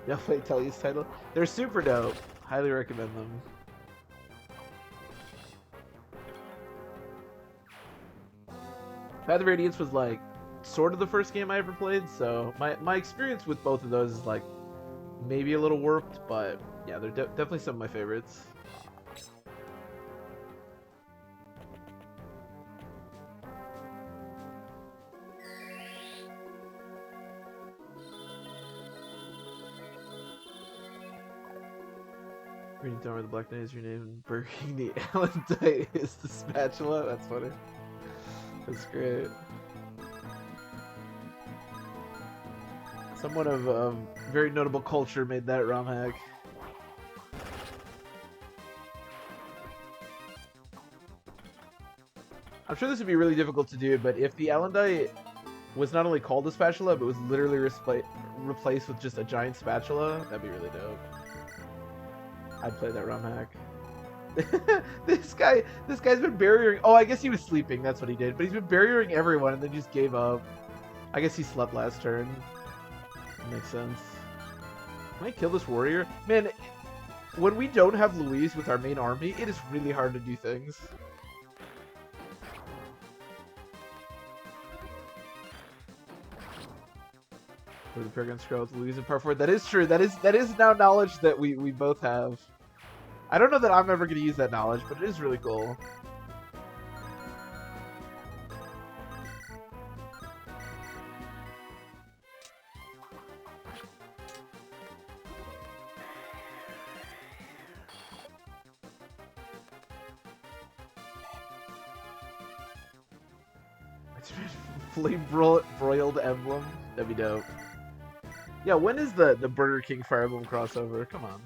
Definitely Telly's title. They're super dope. Highly recommend them. Path of Radiance was like sort of the first game I ever played, so my experience with both of those is like maybe a little warped, but yeah, they're definitely some of my favorites. Reading Dharma the Black Knight is your name. Burger King the Alendite is the spatula. That's funny. That's great. Someone of very notable culture made that ROM hack. I'm sure this would be really difficult to do, but if the Alendite was not only called a spatula, but was literally replaced with just a giant spatula, that'd be really dope. I'd play that ROM hack. this guy's been barriering. Oh, I guess he was sleeping. That's what he did. But he's been barriering everyone, and then just gave up. I guess he slept last turn. That makes sense. Can I kill this warrior? Man, when we don't have Louise with our main army, it is really hard to do things. For the Paragon Scroll with Louise in part 4. That is true. That is now knowledge that we both have. I don't know that I'm ever going to use that knowledge, but it is really cool. Flame broiled Emblem. That'd be dope. Yeah, when is the Burger King Fire Emblem crossover? Come on.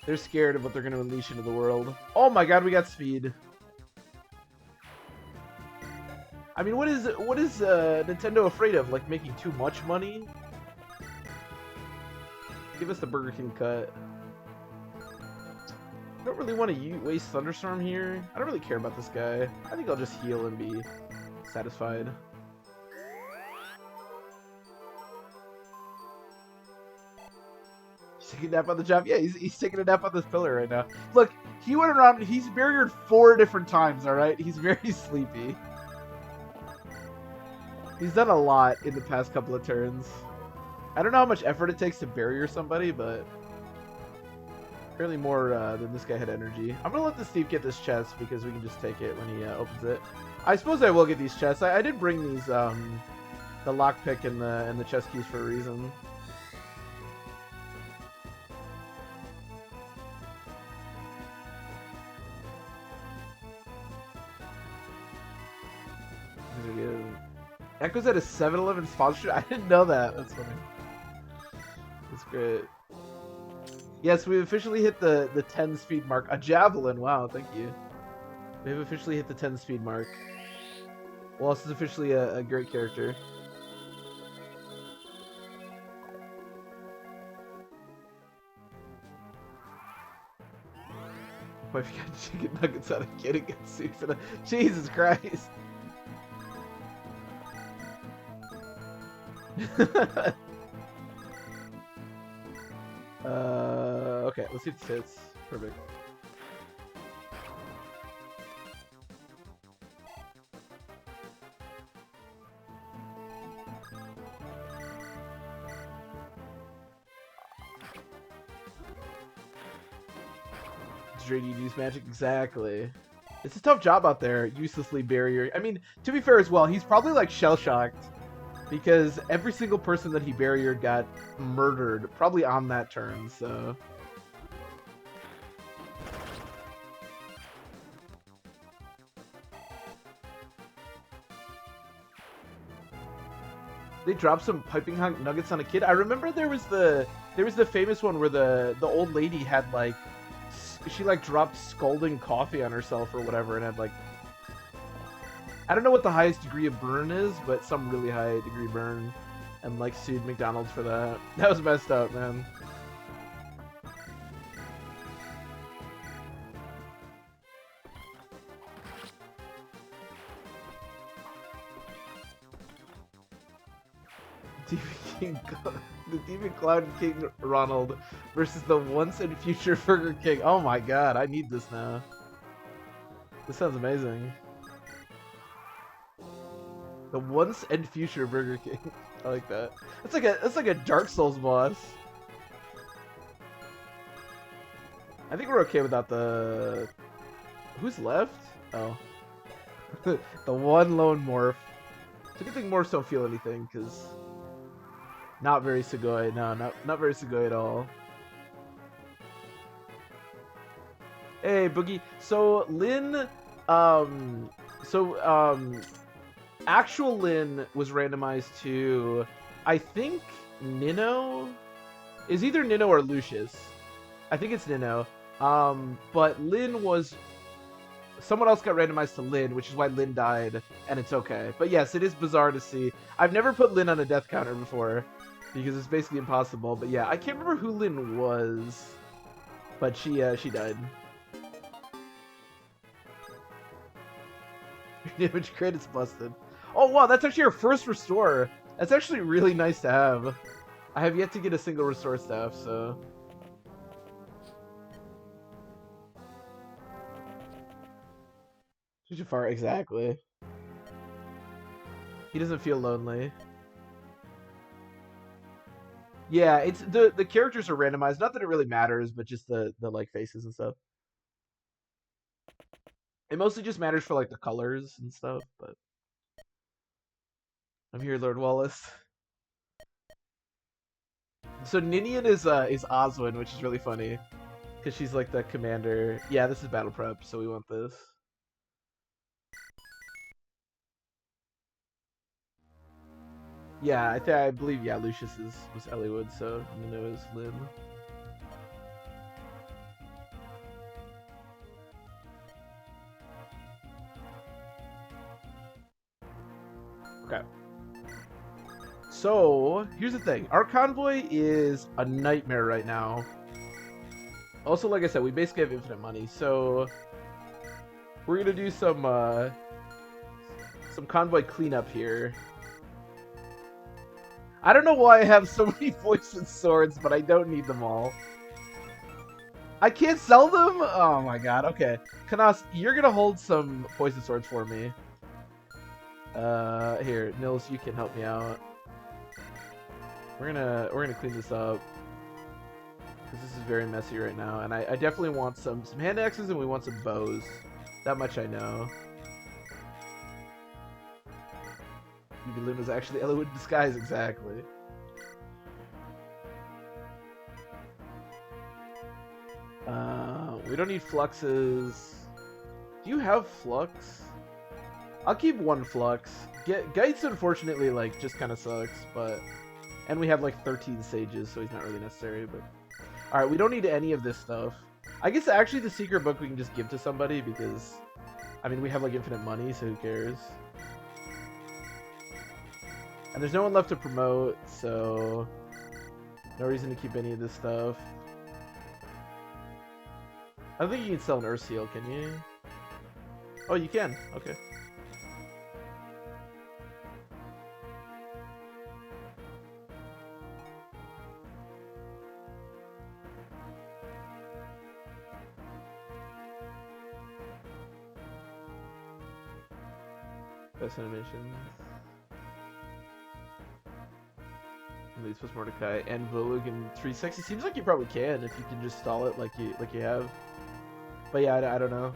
They're scared of what they're going to unleash into the world. Oh my god, we got speed. I mean, what is Nintendo afraid of? Like, making too much money? Give us the Burger King cut. I don't really want to waste Thunderstorm here. I don't really care about this guy. I think I'll just heal and be satisfied. He's taking a nap on the job. Yeah, he's taking a nap on this pillar right now. Look, he went around. He's barriered 4 different times. All right, he's very sleepy. He's done a lot in the past couple of turns. I don't know how much effort it takes to barrier somebody, but apparently more than this guy had energy. I'm gonna let the Steve get this chest because we can just take it when he opens it. I suppose I will get these chests. I did bring these the lockpick and the chest keys for a reason. Echo's at a 7-Eleven sponsorship. I didn't know that. That's funny. That's great. Yes, we've officially hit the 10 speed mark. A javelin. Wow, thank you. We have officially hit the 10 speed mark. Wallace is officially a great character. Wife got chicken nuggets out of kid and got sued for that. Jesus Christ. Okay, let's see if this hits. Perfect. Draining use magic, exactly. It's a tough job out there, uselessly barrier. I mean, to be fair as well, he's probably like shell-shocked because every single person that he barriered got murdered, probably on that turn, so. They dropped some piping hot nuggets on a kid. I remember there was the famous one where the old lady had like, she like dropped scalding coffee on herself or whatever and had like, I don't know what the highest degree of burn is, but some really high degree burn, and like sued McDonald's for that. That was messed up, man. The Demon Clown King Ronald versus the once and future Burger King. Oh my god, I need this now. This sounds amazing. The once and future Burger King. I like that. That's like a Dark Souls boss. I think we're okay without the. Who's left? Oh, the one lone morph. It's a good thing morphs don't feel anything because Not very Sugoi. No, not very Sugoi at all. Hey, Boogie. So Lin, um, so actual Lin was randomized to, I think Nino is either Nino or Lucius. I think it's Nino. But Lin was someone else got randomized to Lin, which is why Lin died, and it's okay. But yes, it is bizarre to see. I've never put Lin on a death counter before because it's basically impossible. But yeah, I can't remember who Lin was, but she died. Damage credits busted. Oh wow, that's actually our first restore. That's actually really nice to have. I have yet to get a single restore staff, so. Jafar, exactly. He doesn't feel lonely. Yeah, it's the characters are randomized. Not that it really matters, but just the like faces and stuff. It mostly just matters for like the colors and stuff. But I'm here, Lord Wallace. So Ninian is Oswin, which is really funny because she's like the commander. Yeah, this is battle prep, so we want this. Yeah, I believe Lucius was Elliewood, so Nino is Lynn. Okay. So here's the thing: our convoy is a nightmare right now. Also, like I said, we basically have infinite money, so we're gonna do some convoy cleanup here. I don't know why I have so many poison swords, but I don't need them all. I can't sell them? Oh my god, okay. Kanas, you're gonna hold some poison swords for me. Here, Nils, you can help me out. We're gonna clean this up. Because this is very messy right now. And I definitely want some hand axes and we want some bows. That much I know. Lynn was actually Elowood in disguise, exactly. We don't need fluxes. Do you have flux? I'll keep one flux. Geitz unfortunately like just kind of sucks, but and we have like 13 sages, so he's not really necessary. But all right, we don't need any of this stuff. I guess actually the secret book we can just give to somebody because I mean we have like infinite money, so who cares? And there's no one left to promote, so no reason to keep any of this stuff. I don't think you can sell an Earth Seal, can you? Oh, you can. Okay. Best animations. Louise plus Mordecai and Volug and 360. Seems like you probably can if you can just stall it like you have. But yeah, I don't know.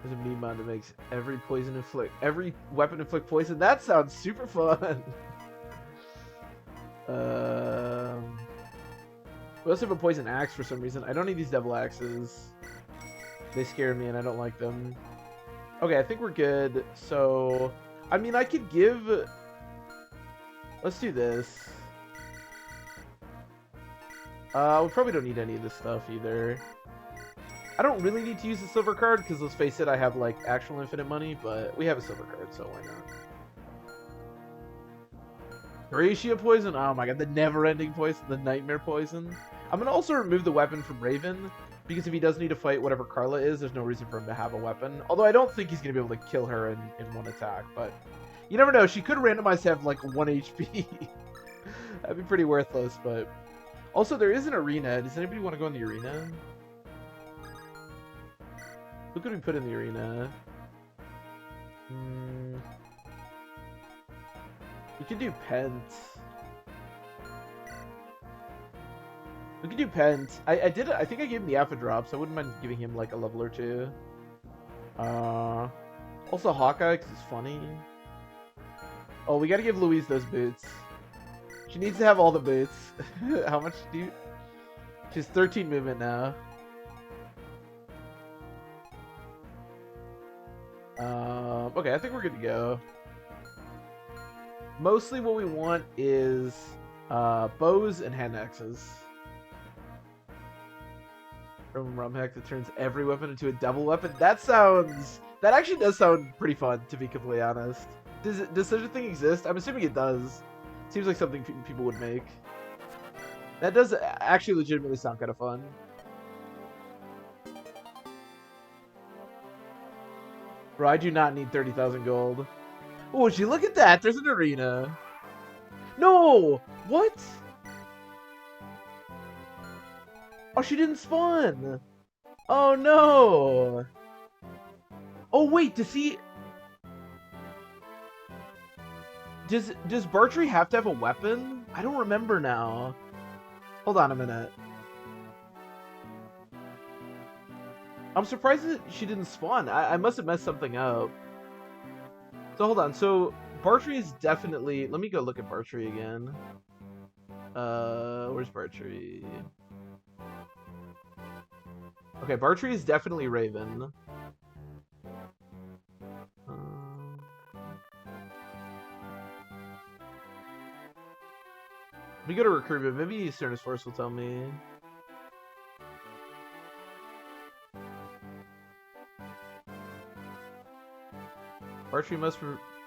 There's a meme mod that makes every weapon inflict poison. That sounds super fun. We also have a poison axe for some reason. I don't need these devil axes. They scare me and I don't like them. Okay, I think we're good. So, I mean, I could give... Let's do this. We probably don't need any of this stuff either. I don't really need to use the silver card because let's face it, I have like actual infinite money, but we have a silver card, so why not? Horatia poison? Oh my god, the never-ending poison, the nightmare poison. I'm gonna also remove the weapon from Raven because if he does need to fight whatever Carla is, there's no reason for him to have a weapon. Although I don't think he's gonna be able to kill her in one attack, but you never know. She could randomize to have like 1 HP. That'd be pretty worthless, but also there is an arena. Does anybody want to go in the arena? Who could we put in the arena? We could do Pent. We could do Pent. I think I gave him the Alpha drop, so I wouldn't mind giving him like a level or two. Also Hawkeye, because it's funny. Oh, we gotta give Louise those boots. She needs to have all the boots. How much do you... She's 13 movement now. Okay, I think we're good to go. Mostly what we want is bows and hand axes. From Rumhex, it turns every weapon into a double weapon. That actually does sound pretty fun, to be completely honest. Does such a thing exist? I'm assuming it does. Seems like something people would make. That does actually legitimately sound kind of fun. Bro, I do not need 30,000 gold. Oh, would you look at that? There's an arena. No! What? Oh, she didn't spawn. Oh, no. Oh, wait, does he... Does Bartrey have to have a weapon? I don't remember now. Hold on a minute. I'm surprised that she didn't spawn. I must have messed something up. So hold on. So Bartrey is definitely... Let me go look at Bartrey again. Where's Bartrey? Okay, Bartrey is definitely Raven. Let me go to recruitment. Maybe Cernus Force will tell me. Bartrey must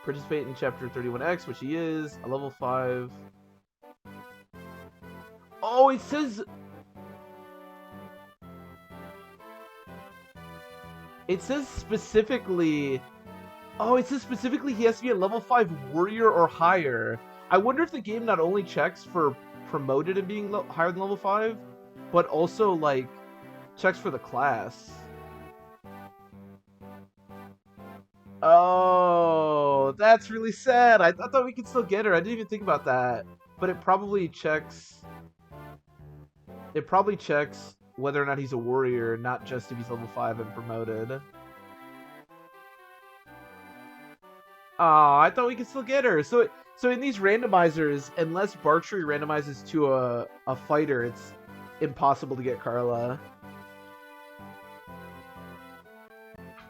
participate in Chapter 31X, which he is. A level 5. Oh, it says... It says specifically... Oh, it says specifically he has to be a level 5 warrior or higher. I wonder if the game not only checks for promoted and being higher than level 5, but also, like, checks for the class. Oh, that's really sad. I thought we could still get her. I didn't even think about that. But it probably checks... It probably checks whether or not he's a warrior, not just if he's level 5 and promoted. Oh, I thought we could still get her. So in these randomizers, unless Bartrey randomizes to a fighter, it's impossible to get Carla.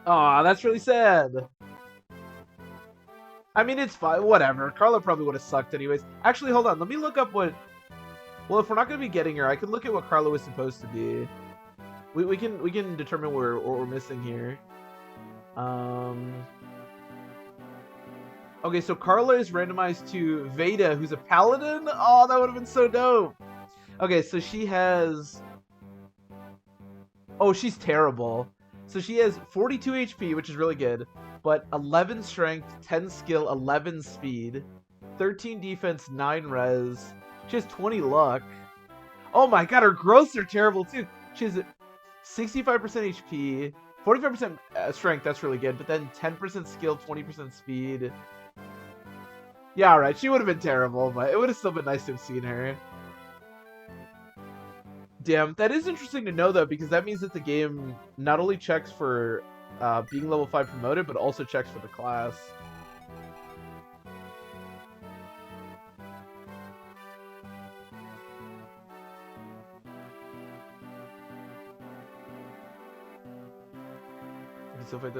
Aw, that's really sad. I mean, it's fine. Whatever. Carla probably would have sucked anyways. Actually, hold on. Let me look up what... Well, if we're not going to be getting her, I can look at what Carla was supposed to be. We can determine what we're missing here. Okay, so Carla is randomized to Veda, who's a paladin? Oh, that would have been so dope. Okay, so she has... Oh, she's terrible. So she has 42 HP, which is really good, but 11 strength, 10 skill, 11 speed, 13 defense, 9 res. She has 20 luck. Oh my god, her growths are terrible too. She has 65% HP, 45% strength, that's really good, but then 10% skill, 20% speed. Yeah, alright, she would have been terrible, but it would have still been nice to have seen her. Damn, that is interesting to know though, because that means that the game not only checks for being level 5 promoted, but also checks for the class.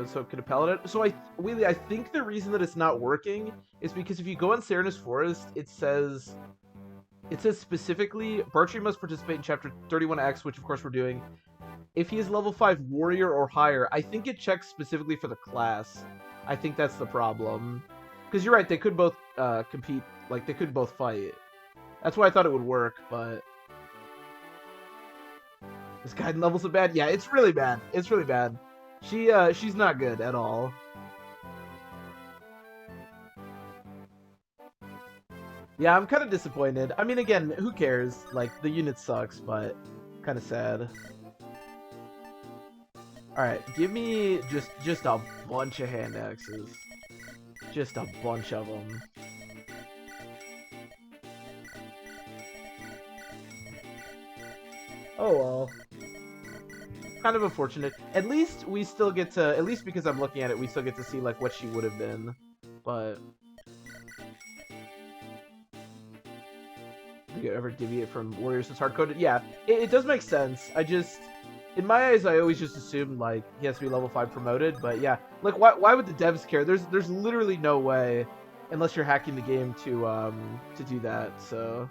So could a paladin? So I think the reason that it's not working is because if you go on Cernus Forest, it says specifically Bartrey must participate in Chapter 31X, which of course we're doing. If he is level 5 warrior or higher, I think it checks specifically for the class. I think that's the problem. Because you're right, they could both compete, like they could both fight. That's why I thought it would work, but this guide levels are bad. Yeah, it's really bad. It's really bad. She's not good at all. Yeah, I'm kind of disappointed. I mean, again, who cares? Like, the unit sucks, but kind of sad. Alright, give me just a bunch of hand axes. Just a bunch of them. Oh well. kind of unfortunate. At least we still get to, at least because I'm looking at it, we still get to see like what she would have been. But you ever deviate from Warriors that's hard-coded? Yeah, it does make sense. I just, in my eyes, I always just assumed like he has to be level 5 promoted. But yeah, like why would the devs care? There's literally no way, unless you're hacking the game to do that. So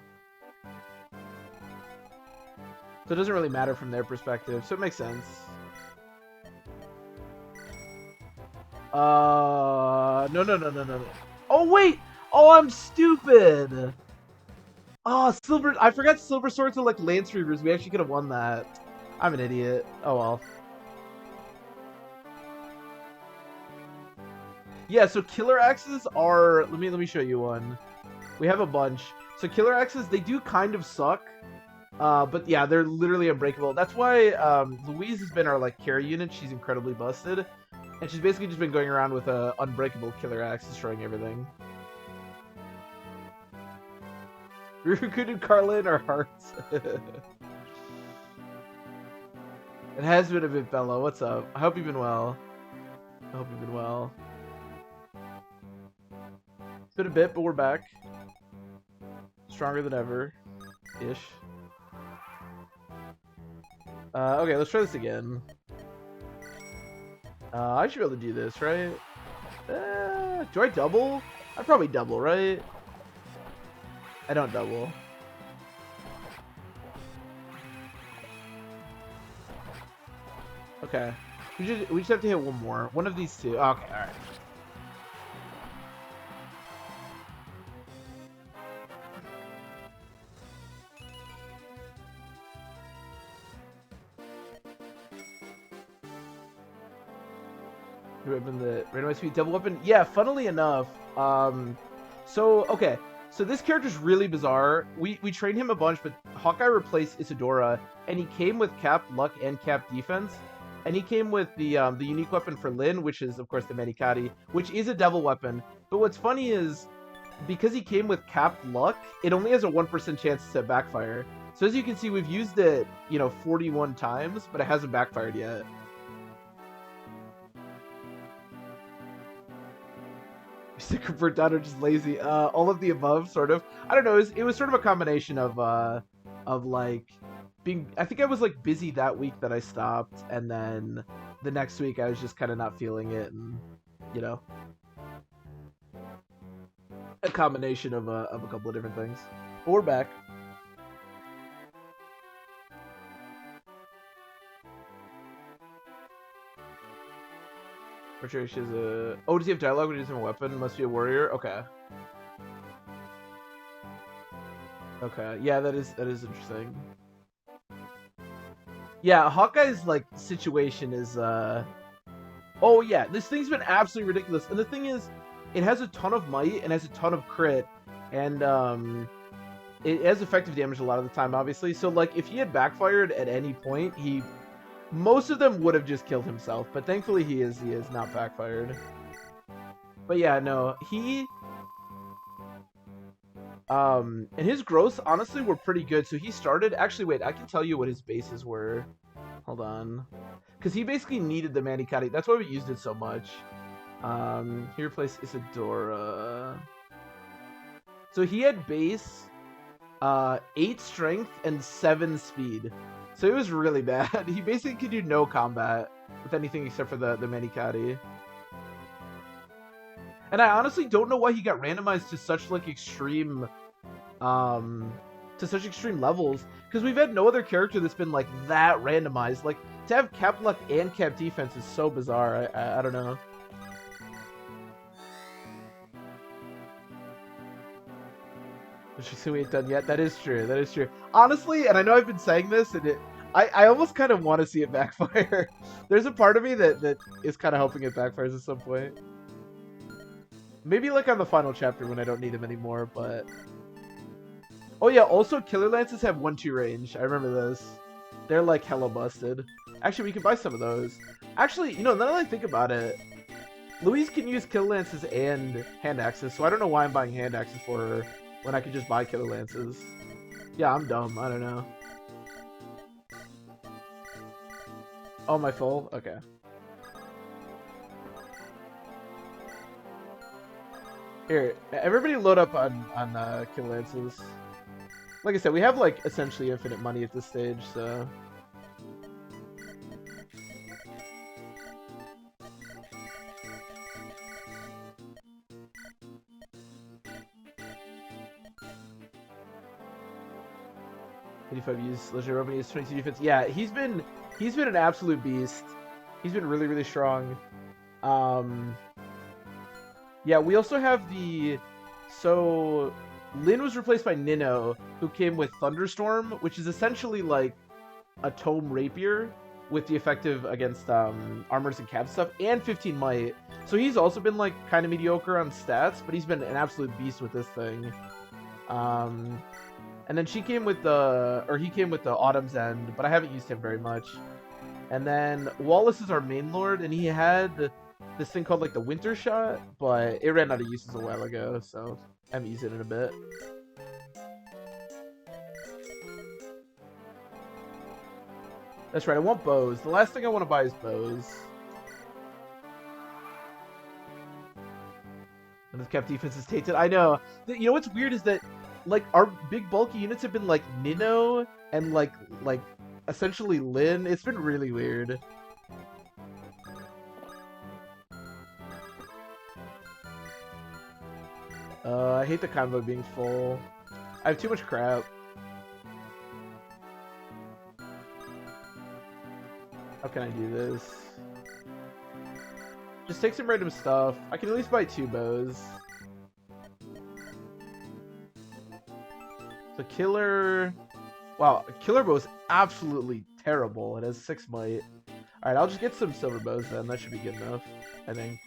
it doesn't really matter from their perspective. So it makes sense. No. Oh wait! Oh, I'm stupid. Oh, silver! I forgot silver swords are like lance reavers. We actually could have won that. I'm an idiot. Oh well. Yeah. So killer axes are. Let me show you one. We have a bunch. So killer axes, they do kind of suck. But yeah, they're literally unbreakable. That's why Louise has been our like carry unit. She's incredibly busted, and she's basically just been going around with a unbreakable killer axe, destroying everything. We recruited Carla in our hearts. It has been a bit, Bella. What's up? I hope you've been well. I hope you've been well. It's been a bit, but we're back. Stronger than ever. Ish. Okay, let's try this again. I should be able to do this, right? Do I double? I probably double, right? I don't double. Okay. We just have to hit one more. One of these two. Okay, alright. Weapon, the randomized speed double weapon. Yeah, funnily enough, okay, so this character's really bizarre. We trained him a bunch, but Hawkeye replaced Isadora, and he came with cap luck and cap defense, and he came with the unique weapon for Lyn, which is of course the Manikati, which is a devil weapon. But what's funny is because he came with cap luck, it only has a 1% chance to backfire. So as you can see, we've used it, 41 times, but it hasn't backfired yet. Sick of burnt out or just lazy? All of the above, sort of. I don't know. It was sort of a combination of like being. I think I was like busy that week that I stopped, and then the next week I was just kind of not feeling it, and a combination of a couple of different things. But we're back. She has a. Oh, does he have dialogue when he doesn't have a weapon? Must be a warrior. Okay. Okay. Yeah, that is interesting. Yeah, Hawkeye's like situation is. Oh yeah, this thing's been absolutely ridiculous. And the thing is, it has a ton of might and has a ton of crit, and it has effective damage a lot of the time, obviously. So like, if he had backfired at any point, most of them would have just killed himself, but thankfully he is not backfired. But yeah, no, and his growths honestly were pretty good. So he started, actually wait, I can tell you what his bases were. Hold on. Because he basically needed the Manikati. That's why we used it so much. He replaced Isadora. So he had base 8 strength and 7 speed. So it was really bad. He basically could do no combat with anything except for the Manikati. And I honestly don't know why he got randomized to such like extreme levels, because we've had no other character that's been like that randomized. Like to have cap luck and cap defense is so bizarre. I don't know. So we ain't done yet. That is true. That is true. Honestly, and I know I've been saying this, and I almost kind of want to see it backfire. There's a part of me that is kind of hoping it backfires at some point. Maybe like on the final chapter when I don't need him anymore, but... Oh yeah, also Killer Lances have 1-2 range. I remember those. They're like hella busted. Actually, we could buy some of those. Actually, now that I think about it, Louise can use Killer Lances and Hand Axes, so I don't know why I'm buying Hand Axes for her when I could just buy Killer Lances. Yeah, I'm dumb. I don't know. Oh, my full? Okay. Here, everybody load up on kill lances. Like I said, we have like essentially infinite money at this stage, so. Use legendary weapon, use 22 defense. Yeah, he's been an absolute beast. He's been really, really strong. Yeah, we also have so Lin was replaced by Nino, who came with Thunderstorm, which is essentially like a tome rapier with the effective against armors and cap stuff, and 15 might. So he's also been like kind of mediocre on stats, but he's been an absolute beast with this thing. And then he came with the Autumn's End, but I haven't used him very much. And then Wallace is our main lord, and he had this thing called like the Winter Shot, but it ran out of uses a while ago, so I'm using it in a bit. That's right, I want bows. The last thing I want to buy is bows. And the cap defense is tainted. I know. You know what's weird is that like our big bulky units have been like Nino and like essentially Lin. It's been really weird. I hate the combo being full. I have too much crap. How can I do this? Just take some random stuff. I can at least buy 2 bows. So killer... Wow, killer bow is absolutely terrible. It has 6 might. Alright, I'll just get some silver bows then. That should be good enough, I think.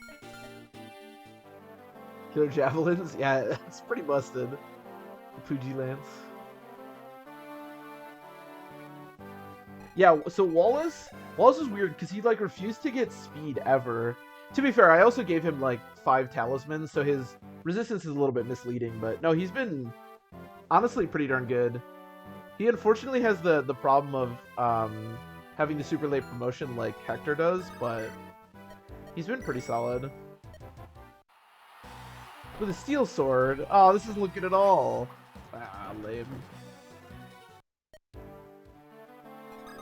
Killer javelins? Yeah, it's pretty busted. The Fuji lance. Yeah, so Wallace is weird because he like refused to get speed ever. To be fair, I also gave him like 5 talismans, so his resistance is a little bit misleading, but no, he's been honestly pretty darn good. He unfortunately has the problem of having the super late promotion like Hector does, but he's been pretty solid. With a steel sword? Oh, this isn't looking at all. Ah, lame.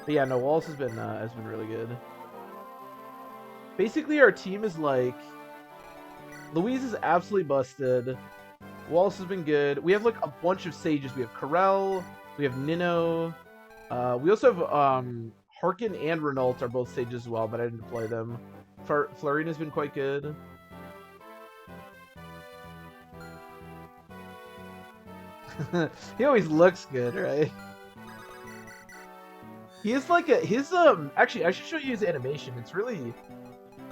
But yeah, no, Wallace has been really good. Basically, our team is like Louise is absolutely busted. Wallace has been good. We have like a bunch of sages. We have Corel. We have Nino. We also have Harkin and Renault are both sages as well, but I didn't deploy them. Florina's been quite good. He always looks good, right? He is like actually I should show you his animation. It's really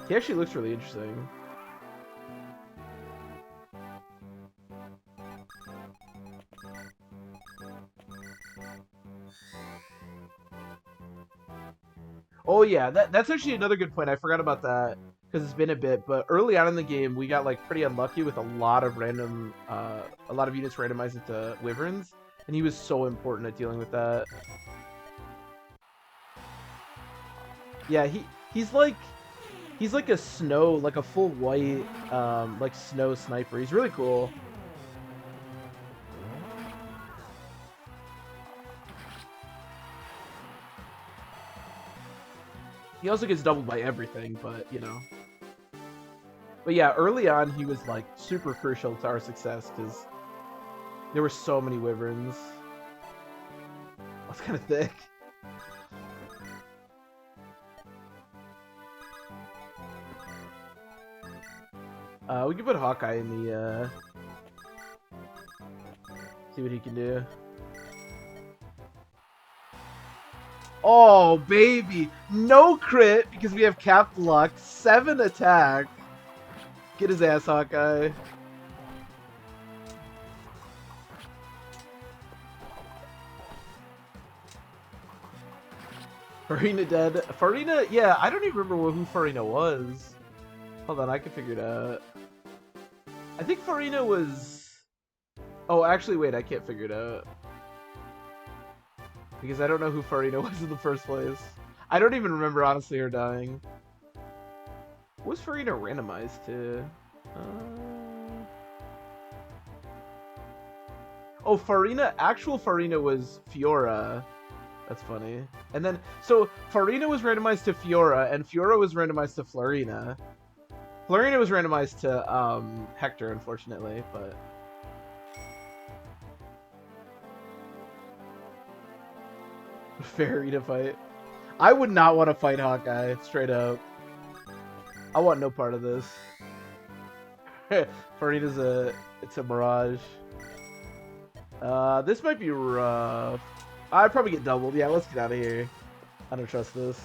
he actually looks really interesting. Oh yeah, that's actually another good point. I forgot about that because it's been a bit, but early on in the game we got like pretty unlucky with a lot of units randomized into wyverns, and he was so important at dealing with that. Yeah, he's like a snow, like a full white like snow sniper. He's really cool. He also gets doubled by everything, but, you know. But yeah, early on, he was, like, super crucial to our success, because there were so many wyverns. That's kind of thick. We can put Hawkeye in the, see what he can do. Oh, baby! No crit, because we have capped luck. 7 attack. Get his ass, Hawkeye. Farina dead. Farina, yeah, I don't even remember who Farina was. Hold on, I can figure it out. I think Farina was... Oh, actually, wait, I can't figure it out. Because I don't know who Farina was in the first place. I don't even remember, honestly, her dying. What was Farina randomized to? Oh, Farina, actual Farina was Fiora. That's funny. And then, so Farina was randomized to Fiora, and Fiora was randomized to Florina. Florina was randomized to Hector, unfortunately, but... Farina fight. I would not want to fight Hawkeye, straight up. I want no part of this. Farina's it's a mirage. This might be rough. I'd probably get doubled. Yeah, let's get out of here. I don't trust this.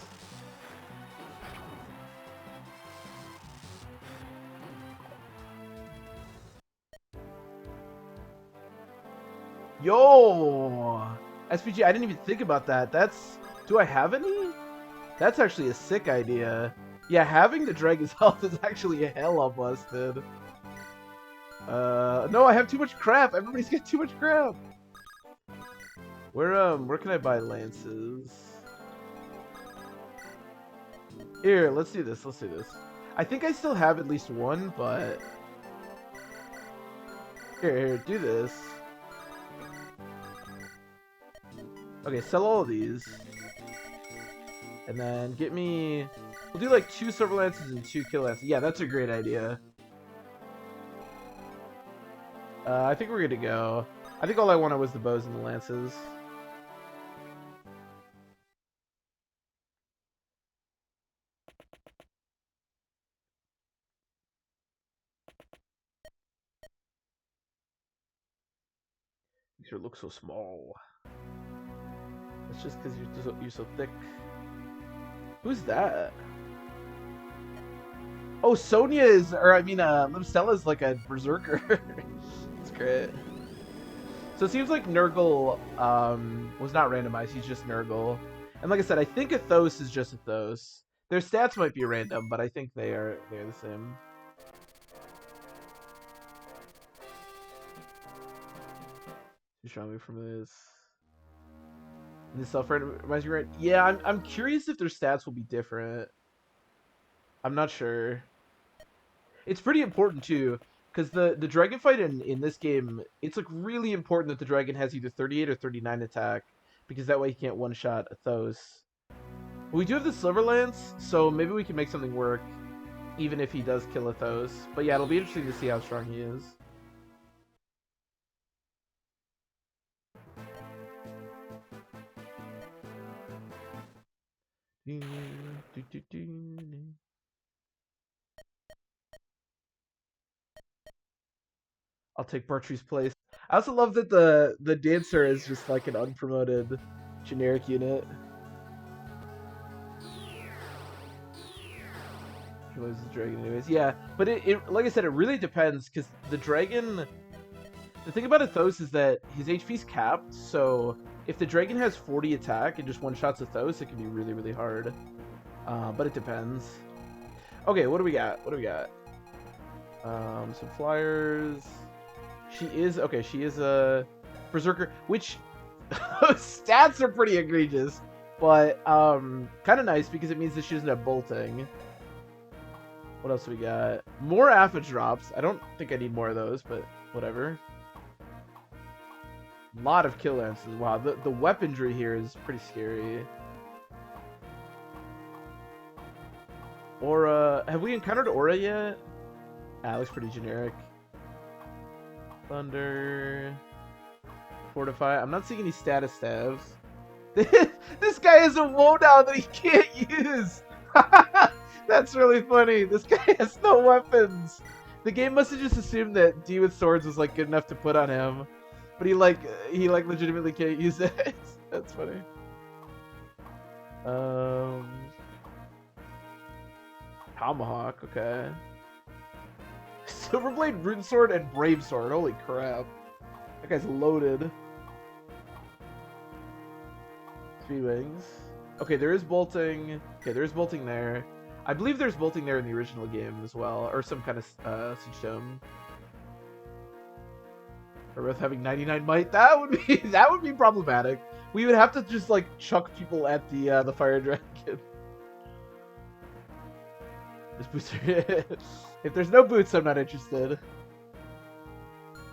Yo! SPG, I didn't even think about that. That's... Do I have any? That's actually a sick idea. Yeah, having the Dragon's Health is actually a hella busted. No, I have too much crap. Everybody's got too much crap. Where can I buy lances? Here, let's do this. Let's do this. I think I still have at least one, but... Here, do this. Okay, sell all of these. And then get me... We'll do like 2 silver lances and 2 kill lances. Yeah, that's a great idea. I think we're good to go. I think all I wanted was the bows and the lances. You sure look so small. It's just because you're so thick. Who's that? Oh, Sonya is, or I mean, Limstella's like a berserker. That's great. So it seems like Nurgle was not randomized. He's just Nurgle. And like I said, I think Athos is just Athos. Their stats might be random, but I think they're the same. Too strongly from this. This self-randomizer, right? Yeah, I'm curious if their stats will be different. I'm not sure. It's pretty important too, because the dragon fight in this game, it's like really important that the dragon has either 38 or 39 attack, because that way he can't one-shot Athos. We do have the Silver Lance, so maybe we can make something work, even if he does kill Athos. But yeah, it'll be interesting to see how strong he is. I'll take Bartru's place. I also love that the dancer is just like an unpromoted generic unit. He loses the dragon anyways. Yeah, but it like I said, it really depends, because the dragon... The thing about Athos is that his HP's capped, so if the dragon has 40 attack and just one-shots Athos, it can be really, really hard. But it depends. Okay, what do we got? What do we got? Some flyers. She is a berserker, which stats are pretty egregious, but kind of nice because it means that she doesn't have bolting. What else do we got? More Apha drops. I don't think I need more of those, but whatever. A lot of kill lances. Wow, the weaponry here is pretty scary. Aura. Have we encountered Aura yet? Ah, it looks pretty generic. Thunder. Fortify. I'm not seeing any status stabs. This guy has a woe now that he can't use. That's really funny. This guy has no weapons. The game must have just assumed that D with swords was like good enough to put on him, but he legitimately can't use it. That's funny. Tomahawk, okay. Silverblade, Rune Sword, and Brave Sword. Holy crap. That guy's loaded. Speed Wings. Okay, there is bolting. Okay, there is bolting there. I believe there's bolting there in the original game as well, or some kind of siege tome. Or with having 99 might, that would be problematic. We would have to just like chuck people at the fire dragon. This boots are... If there's no boots, I'm not interested.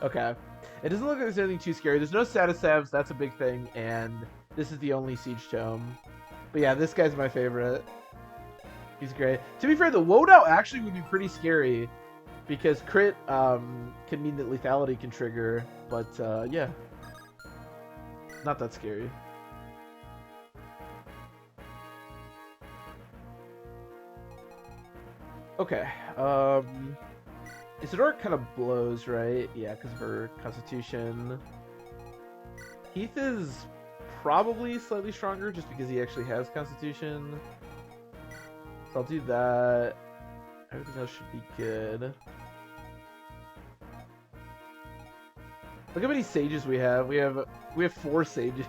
Okay. It doesn't look like there's anything too scary. There's no status tabs, that's a big thing, and this is the only siege tome. But yeah, this guy's my favorite. He's great. To be fair, the Wodout actually would be pretty scary because crit can mean that lethality can trigger, but yeah. Not that scary. Okay. Isadora kind of blows, right? Yeah, because of her constitution. Heath is probably slightly stronger just because he actually has constitution. So I'll do that. Everything else should be good. Look how many sages we have. We have 4 sages.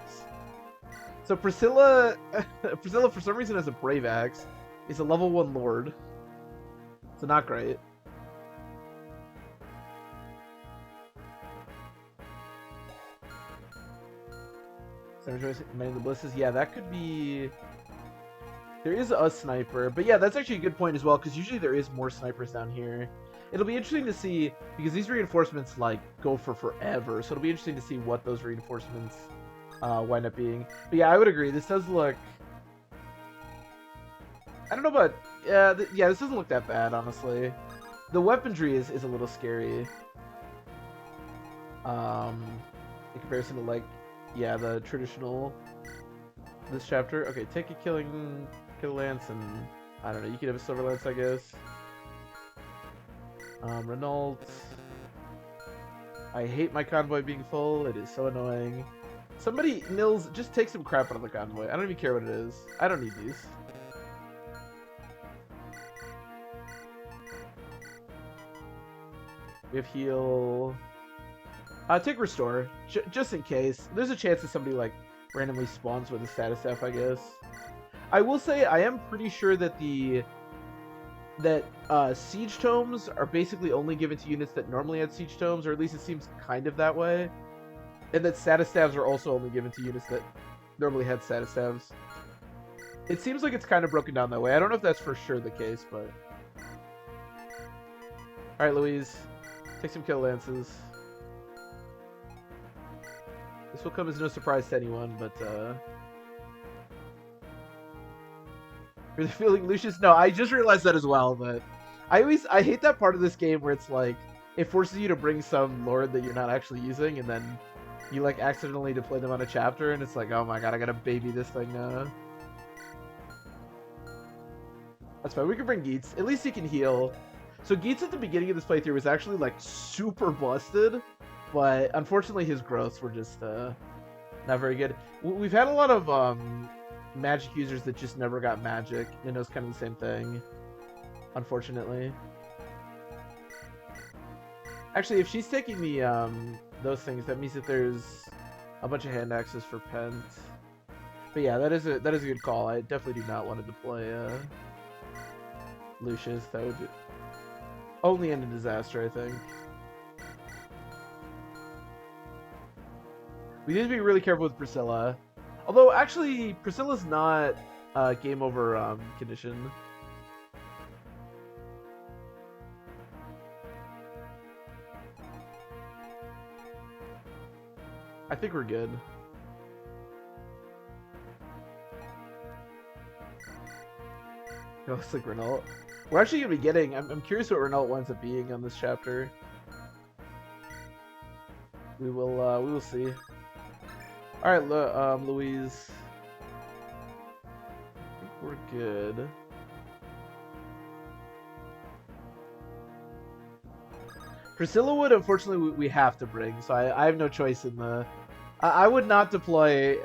So Priscilla Priscilla for some reason has a brave axe. Is a level 1 lord. So not great. Many of the blisses. Yeah, that could be... There is a sniper. But yeah, that's actually a good point as well, because usually there is more snipers down here. It'll be interesting to see, because these reinforcements, like, go for forever. So it'll be interesting to see what those reinforcements wind up being. But yeah, I would agree. This does look... I don't know about... Yeah, this doesn't look that bad, honestly. The weaponry is a little scary. In comparison to, like, yeah, the traditional... This chapter. Okay, take a kill lance, and... I don't know, you could have a silver lance, I guess. Renault. I hate my convoy being full. It is so annoying. Somebody, Nils, just take some crap out of the convoy. I don't even care what it is. I don't need these. We have heal. Take restore, just in case. There's a chance that somebody like randomly spawns with a status F, I guess. I will say I am pretty sure that siege tomes are basically only given to units that normally had siege tomes, or at least it seems kind of that way. And that status stabs are also only given to units that normally had status stabs. It seems like it's kind of broken down that way. I don't know if that's for sure the case, but... Alright, Louise. Take some kill lances. This will come as no surprise to anyone, but Really feeling Lucius? No, I just realized that as well, but I hate that part of this game where it's like it forces you to bring some lord that you're not actually using, and then you like accidentally deploy them on a chapter, and it's like, oh my god, I gotta baby this thing now. That's fine. We can bring Geets. At least he can heal. So Geets at the beginning of this playthrough was actually like super busted, but unfortunately his growths were just not very good. We've had a lot of magic users that just never got magic, and it was kind of the same thing, unfortunately. Actually, if she's taking the those things, that means that there's a bunch of hand axes for Pent. But yeah, that is a good call. I definitely do not want to deploy Lucius. That would only end in disaster, I think. We need to be really careful with Priscilla. Although, actually, Priscilla's not game over condition. I think we're good. It looks like Renault. We're actually going to be getting... I'm curious what Renault winds up being on this chapter. We will see. Alright, Louise. I think we're good. Priscilla would, unfortunately, we have to bring, so I have no choice in the... I would not deploy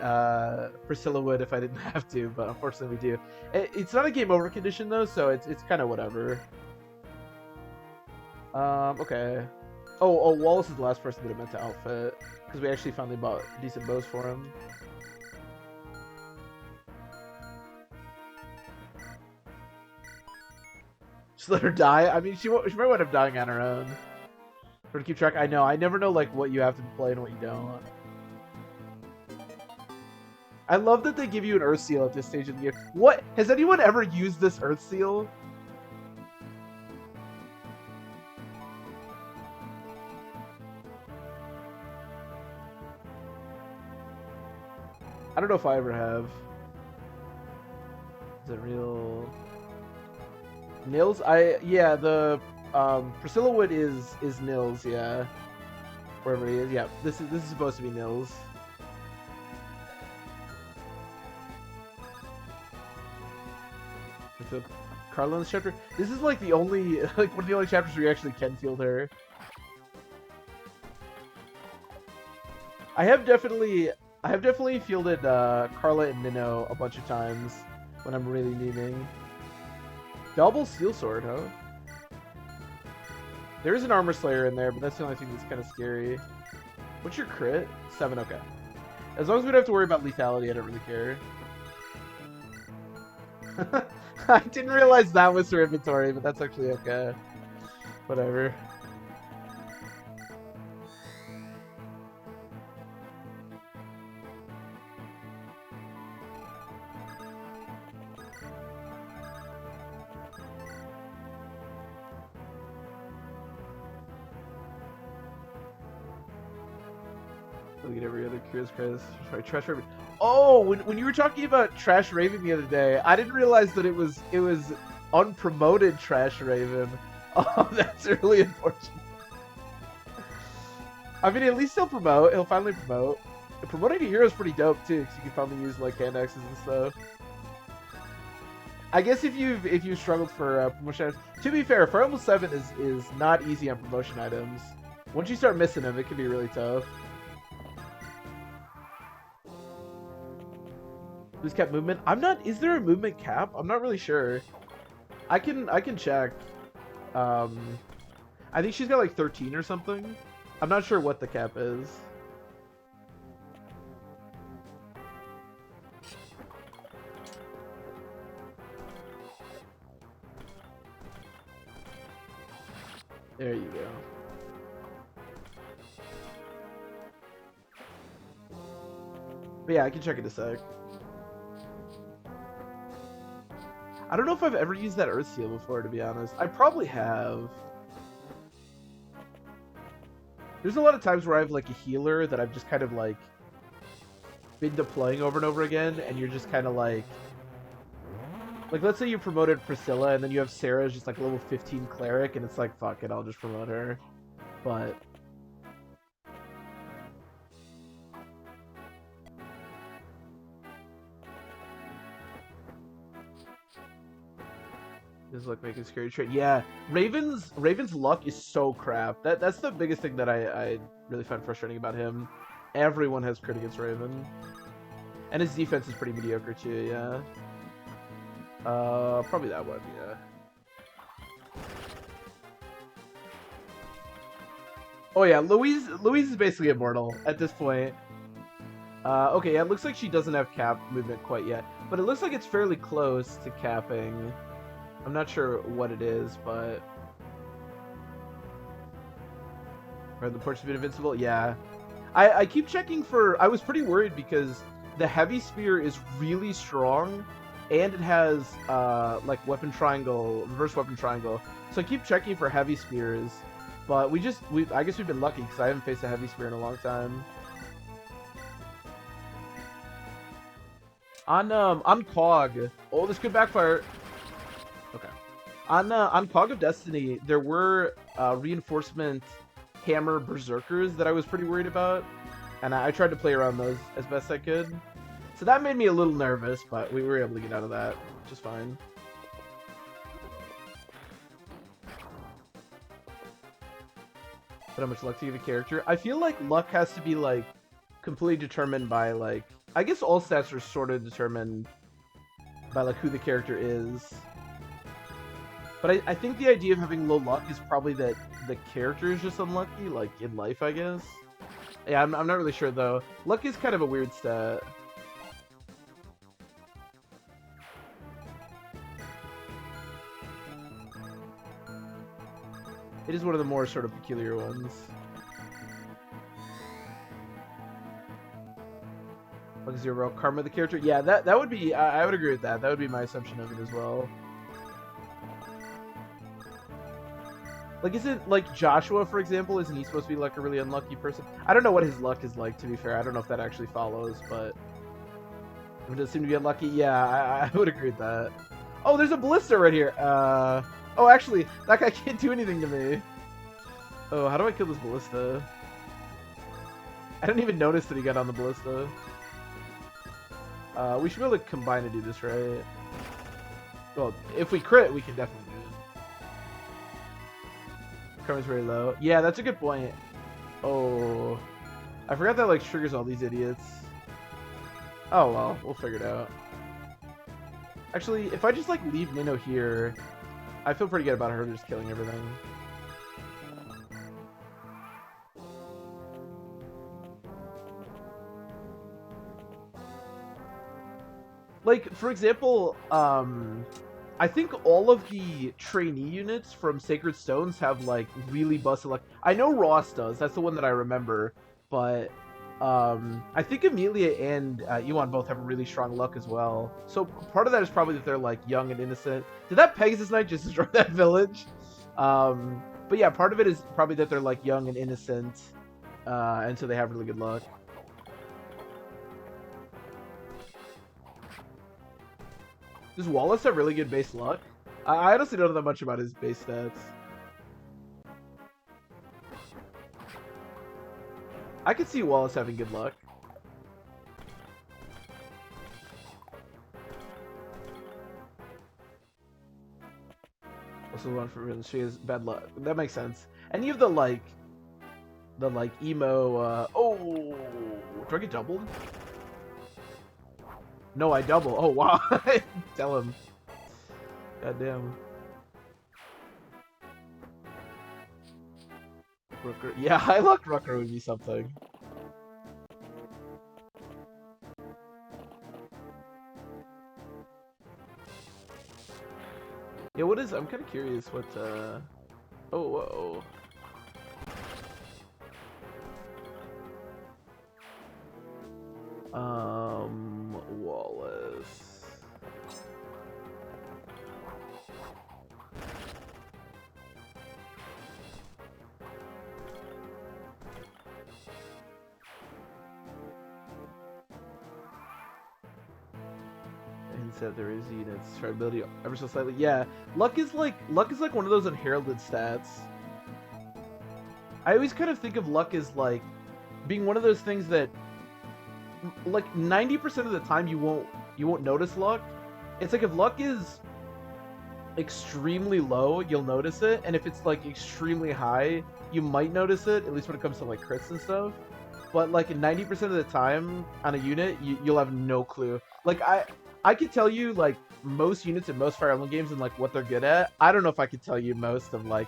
Priscilla Wood if I didn't have to, but unfortunately we do. It's not a game over condition, though, so it's kind of whatever. Okay. Oh, Wallace is the last person that I meant to outfit, because we actually finally bought decent bows for him. Just let her die? I mean, she might wind up dying on her own. For to keep track, I know. I never know, like, what you have to play and what you don't. I love that they give you an Earth Seal at this stage of the game. What? Has anyone ever used this Earth Seal? I don't know if I ever have. Is it real? Nils? Yeah, the Priscilla Wood is Nils, yeah. Wherever he is, yeah. This is supposed to be Nils. The Carla in this chapter. This is like the only one of the only chapters where you actually can field her. I have definitely fielded Carla and Minnow a bunch of times when I'm really memeing. Double Steel Sword, huh? There is an Armor Slayer in there, but that's the only thing that's kind of scary. What's your crit? 7, okay. As long as we don't have to worry about lethality, I don't really care. I didn't realize that was her inventory, but that's actually okay. Whatever. Look at every other Curious Christ. Sorry, Trash Raven. Oh, when you were talking about Trash Raven the other day, I didn't realize that it was unpromoted Trash Raven. Oh, that's really unfortunate. I mean, at least he'll promote. He'll finally promote. And promoting a hero is pretty dope too, because you can finally use like hand axes and stuff. I guess if you've struggled for promotion items, to be fair, Fire Emblem 7 is not easy on promotion items. Once you start missing them, it can be really tough. Who's cap movement? I'm not. Is there a movement cap? I'm not really sure. I can check. I think she's got like 13 or something. I'm not sure what the cap is. There you go. But yeah, I can check it a sec. I don't know if I've ever used that Earth Seal before, to be honest. I probably have. There's a lot of times where I have like a healer that I've just kind of like been deploying over and over again, and you're just kind of like let's say you promoted Priscilla, and then you have Sarah just like a level 15 cleric, and it's like, fuck it, I'll just promote her. But this is like making scary trade. Yeah, Raven's luck is so crap. That's the biggest thing that I really find frustrating about him. Everyone has crit against Raven, and his defense is pretty mediocre too. Yeah. Probably that one. Yeah. Oh yeah, Louise is basically immortal at this point. Okay, yeah, it looks like she doesn't have cap movement quite yet, but it looks like it's fairly close to capping. I'm not sure what it is, but... Are the ports have been invincible? Yeah. I keep checking for... I was pretty worried because the heavy spear is really strong, and it has, like, weapon triangle, reverse weapon triangle. So I keep checking for heavy spears, but I guess we've been lucky because I haven't faced a heavy spear in a long time. On Cog... Oh, this could backfire. Okay. On Cog of Destiny, there were reinforcement hammer berserkers that I was pretty worried about, and I tried to play around those as best I could. So that made me a little nervous, but we were able to get out of that, which is fine. But how much luck to give a character? I feel like luck has to be like completely determined by like, I guess all stats are sort of determined by like who the character is. But I think the idea of having low luck is probably that the character is just unlucky, like in life, I guess. Yeah, I'm not really sure though. Luck is kind of a weird stat. It is one of the more sort of peculiar ones. Luck Zero Karma the character. Yeah, that would be. I would agree with that. That would be my assumption of it as well. Like, isn't like Joshua, for example? Isn't he supposed to be like a really unlucky person? I don't know what his luck is like. To be fair, I don't know if that actually follows, but it does seem to be unlucky. Yeah, I would agree with that. Oh, there's a ballista right here. Oh, actually, that guy can't do anything to me. Oh, how do I kill this ballista? I didn't even notice that he got on the ballista. We should be able to combine to do this, right? Well, if we crit, we can definitely do it. Karma's very low. Yeah, that's a good point. Oh, I forgot that like triggers all these idiots. Oh well, we'll figure it out. Actually, if I just like leave Minnow here, I feel pretty good about her just killing everything. Like, for example, I think all of the trainee units from Sacred Stones have, like, really busted luck. I know Ross does. That's the one that I remember. But I think Amelia and Yuan both have really strong luck as well. So part of that is probably that they're, like, young and innocent. Did that Pegasus Knight just destroy that village? But yeah, part of it is probably that they're, like, young and innocent. And so they have really good luck. Does Wallace have really good base luck? I honestly don't know that much about his base stats. I could see Wallace having good luck. Also one for she has bad luck. That makes sense. Any of the emo oh, do I get doubled? No, I double. Oh wow. Tell him. Goddamn. Rooker. Yeah, high luck Rooker would be something. Yeah, what is? I'm kind of curious what. Oh, whoa. Wallace. And said there is units ability ever so slightly. Yeah, luck is like one of those unheralded stats. I always kind of think of luck as like being one of those things that like 90% of the time you won't notice luck. It's like if luck is extremely low, you'll notice it, and if it's like extremely high, you might notice it, at least when it comes to like crits and stuff. But like 90% of the time on a unit, you'll have no clue. Like I could tell you like most units in most Fire Emblem games and like what they're good at. I don't know if I could tell you most of like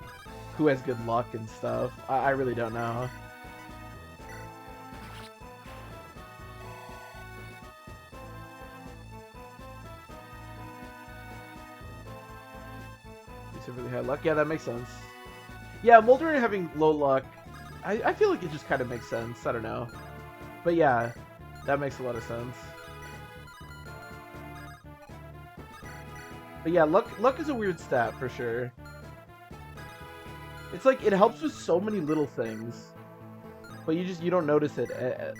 who has good luck and stuff. I really don't know. Really high luck. Yeah, that makes sense. Yeah, Molder having low luck, I feel like it just kind of makes sense. I don't know. But yeah, that makes a lot of sense. But yeah, luck is a weird stat for sure. It's like it helps with so many little things, but you don't notice it,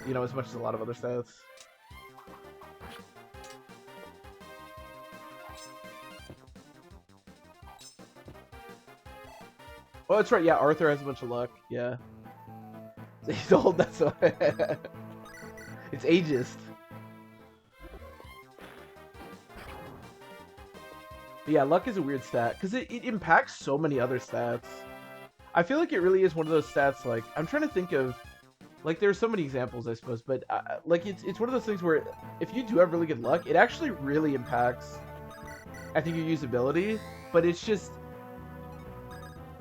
you know, as much as a lot of other stats. Oh, that's right. Yeah, Arthur has a bunch of luck. Yeah. He's old, that's why. It's ageist. But yeah, luck is a weird stat, because it impacts so many other stats. I feel like it really is one of those stats, like, I'm trying to think of, like, there's so many examples, I suppose, but, like, it's one of those things where if you do have really good luck, it actually really impacts, I think, your usability, but it's just,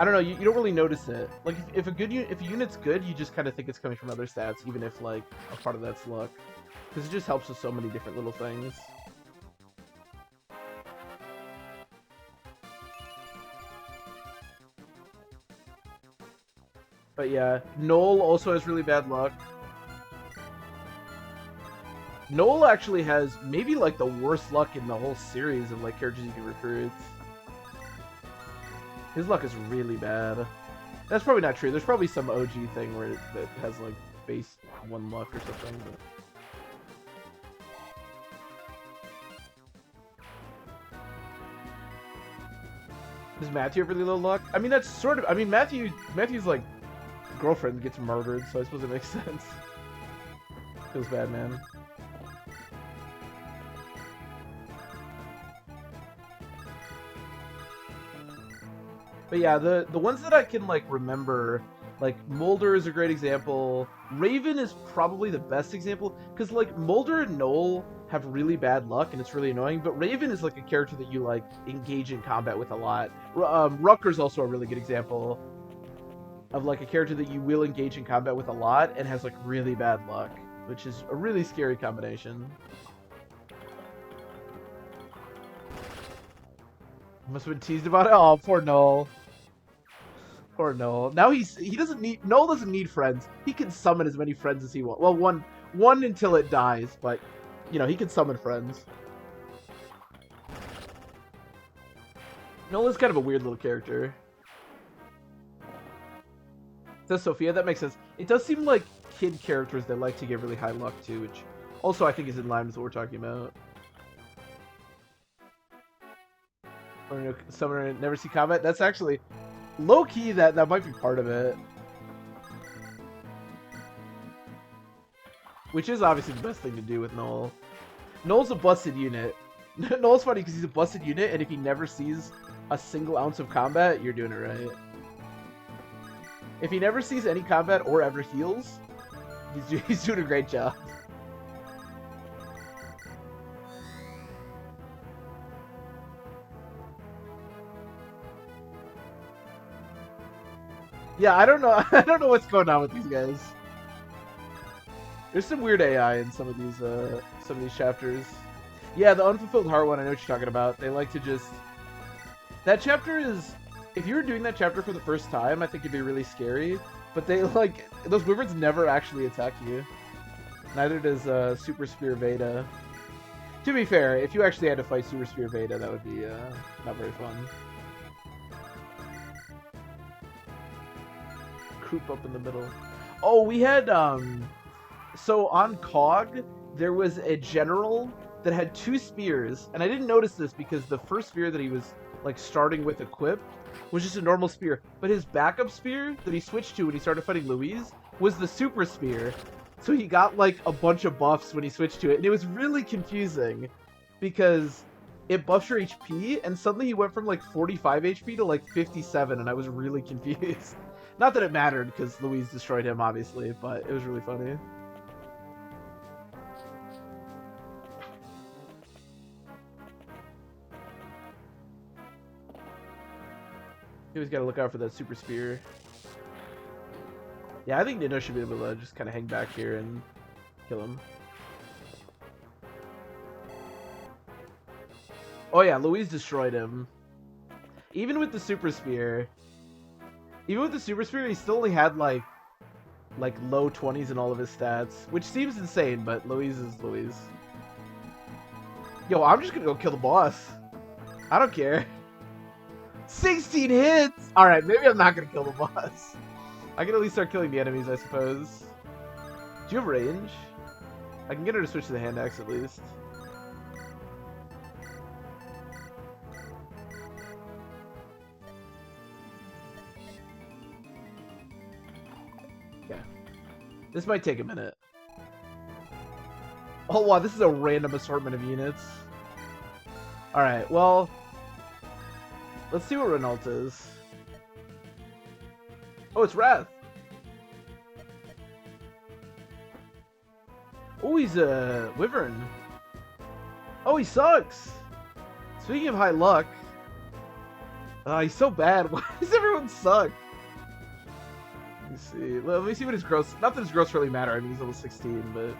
I don't know, you don't really notice it. Like, if a unit's good, you just kind of think it's coming from other stats, even if, like, a part of that's luck. Because it just helps with so many different little things. But yeah, Noel also has really bad luck. Noel actually has maybe like the worst luck in the whole series of like characters you can recruit. His luck is really bad. That's probably not true. There's probably some OG thing where that has like base 1 luck or something. But... Does Matthew have really low luck? I mean, that's sort of... I mean, Matthew's, like, girlfriend gets murdered, so I suppose it makes sense. Feels bad, man. But yeah, the ones that I can, like, remember... Like, Mulder is a great example. Raven is probably the best example. Because, like, Mulder and Noel have really bad luck, and it's really annoying. But Raven is, like, a character that you, like, engage in combat with a lot. Rutger's also a really good example of, like, a character that you will engage in combat with a lot and has, like, really bad luck. Which is a really scary combination. Must have been teased about it. Oh, poor Noel. Poor Noel. Now he doesn't need... Noel doesn't need friends. He can summon as many friends as he wants. Well, one until it dies, but, you know, he can summon friends. Noel is kind of a weird little character. Says Sophia, that makes sense. It does seem like kid characters that like to get really high luck too, which also I think is in line with what we're talking about. Summoner never see combat? That's actually... Low-key, that might be part of it. Which is obviously the best thing to do with Noel. Noel's a busted unit. Noel's funny because he's a busted unit, and if he never sees a single ounce of combat, you're doing it right. If he never sees any combat or ever heals, he's doing a great job. Yeah, I don't know. I don't know what's going on with these guys. There's some weird AI in some of these chapters. Yeah, the unfulfilled heart one. I know what you're talking about. They like to just... That chapter is... If you were doing that chapter for the first time, I think it'd be really scary. But they like... Those wyverns never actually attack you. Neither does Super Spear Veda. To be fair, if you actually had to fight Super Spear Veda, that would be not very fun. Coop up in the middle. Oh, we had so on COG there was a general that had 2 spears, and I didn't notice this because the first spear that he was like starting with equipped was just a normal spear, but his backup spear that he switched to when he started fighting Louise was the super spear. So he got like a bunch of buffs when he switched to it, and it was really confusing because it buffs your HP, and suddenly he went from like 45 HP to like 57, and I was really confused. Not that it mattered, because Louise destroyed him, obviously, but it was really funny. You always gotta look out for that super spear. Yeah, I think Nino should be able to just kind of hang back here and kill him. Oh yeah, Louise destroyed him. Even with the super spear... Even with the super spear, he still only had like low 20s in all of his stats, which seems insane, but Louise is Louise. Yo, I'm just gonna go kill the boss. I don't care. 16 hits! Alright, maybe I'm not gonna kill the boss. I can at least start killing the enemies, I suppose. Do you have range? I can get her to switch to the hand axe at least. This might take a minute. Oh wow, this is a random assortment of units. Alright, well... Let's see what Renault is. Oh, it's Wrath! Oh, he's a Wyvern. Oh, he sucks! Speaking of high luck... he's so bad. Why does everyone suck? Let me see what his gross... Not that his gross really matter. I mean, he's level 16, but...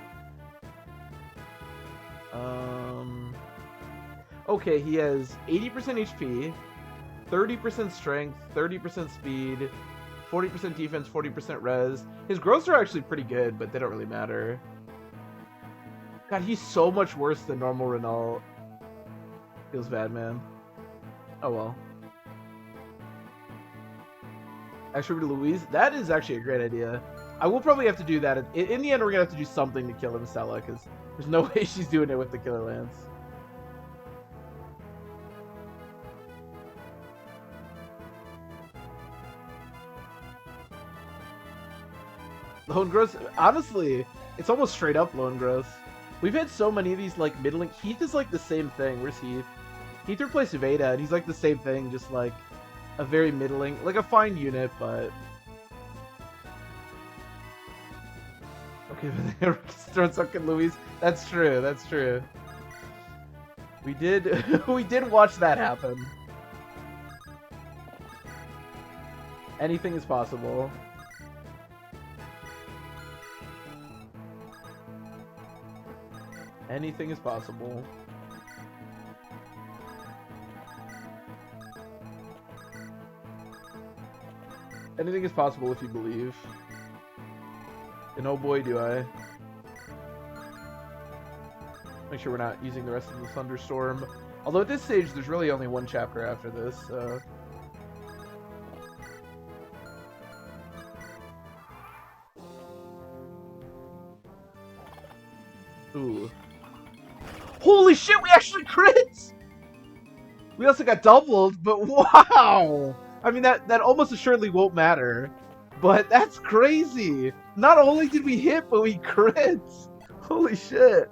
Okay, he has 80% HP, 30% strength, 30% speed, 40% defense, 40% res. His gross are actually pretty good, but they don't really matter. God, he's so much worse than normal Renault. Feels bad, man. Oh well. Actually, to Louise, that is actually a great idea. I will probably have to do that. In the end, we're gonna have to do something to kill Stella, because there's no way she's doing it with the Killer Lance. Lone Gross, honestly, it's almost straight up Lone Gross. We've had so many of these like middling. Heath is like the same thing. Where's Heath? Heath replaced Veda, and he's like the same thing, just like a very middling, like a fine unit, but. Okay, but they throwing something, Louise. That's true. That's true. We did watch that happen. Anything is possible. Anything is possible. Anything is possible if you believe. And oh boy, do I. Make sure we're not using the rest of the thunderstorm. Although at this stage, there's really only one chapter after this, so... Ooh. Holy shit, we actually crit! We also got doubled, but wow! I mean, that almost assuredly won't matter. But that's crazy! Not only did we hit, but we crit! Holy shit.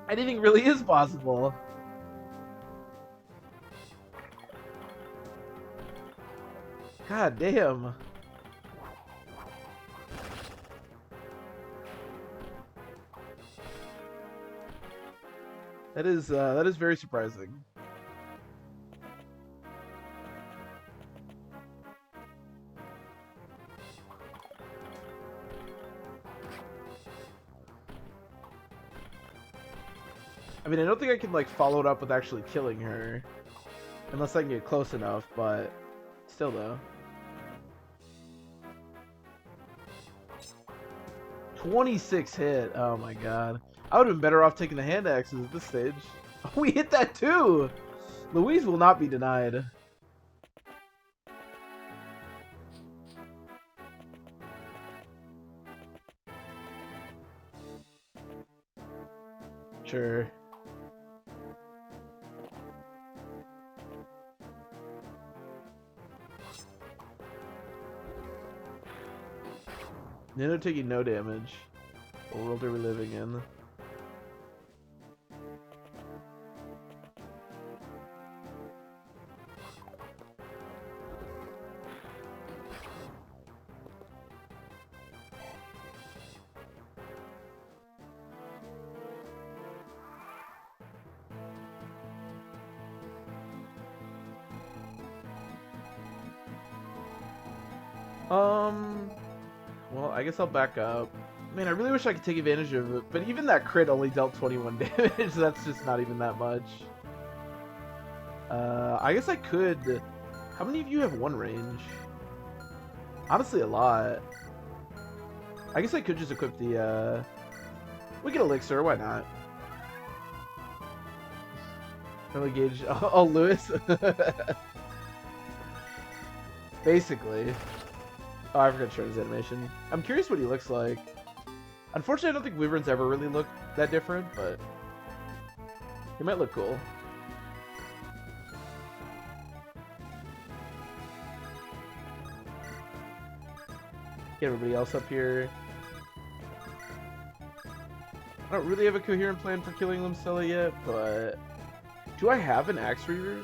Anything really is possible. God damn. That is very surprising. I mean, I don't think I can like follow it up with actually killing her, unless I can get close enough. But still, though. 26 hit. Oh my god. I would have been better off taking the hand axes at this stage. We hit that too! Louise will not be denied. Sure. Nino taking no damage. What world are we living in? Well, I guess I'll back up. Man, I really wish I could take advantage of it, but even that crit only dealt 21 damage, so that's just not even that much. I guess I could... How many of you have one range? Honestly, a lot. I guess I could just equip the, Wicked Elixir, why not? Really gauge... Oh, Lewis? Basically. Oh, I forgot to show his animation. I'm curious what he looks like. Unfortunately, I don't think Wyverns ever really look that different, but he might look cool. Get everybody else up here. I don't really have a coherent plan for killing Limstella yet, but do I have an Axe Reaver?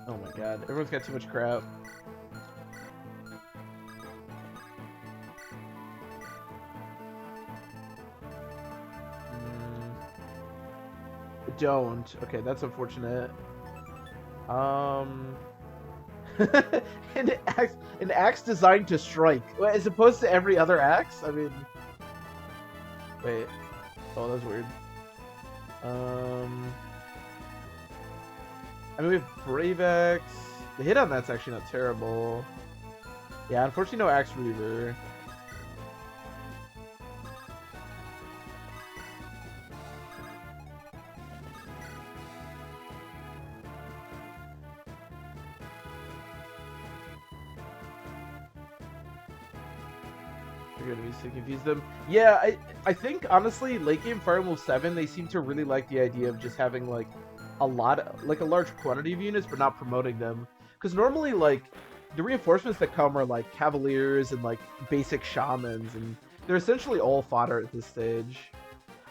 Oh my god, everyone's got too much crap. I don't. Okay, that's unfortunate. An axe designed to strike, as opposed to every other axe. I mean, wait. Oh, that's weird. I mean, we have Brave Axe. The hit on that's actually not terrible. Yeah, unfortunately no Axe Reaver. You're gonna be so confused them. Yeah, I think honestly, late game Fire Emblem 7, they seem to really like the idea of just having like a large quantity of units, but not promoting them. Because normally, like, the reinforcements that come are like Cavaliers and like basic Shamans, and they're essentially all fodder at this stage.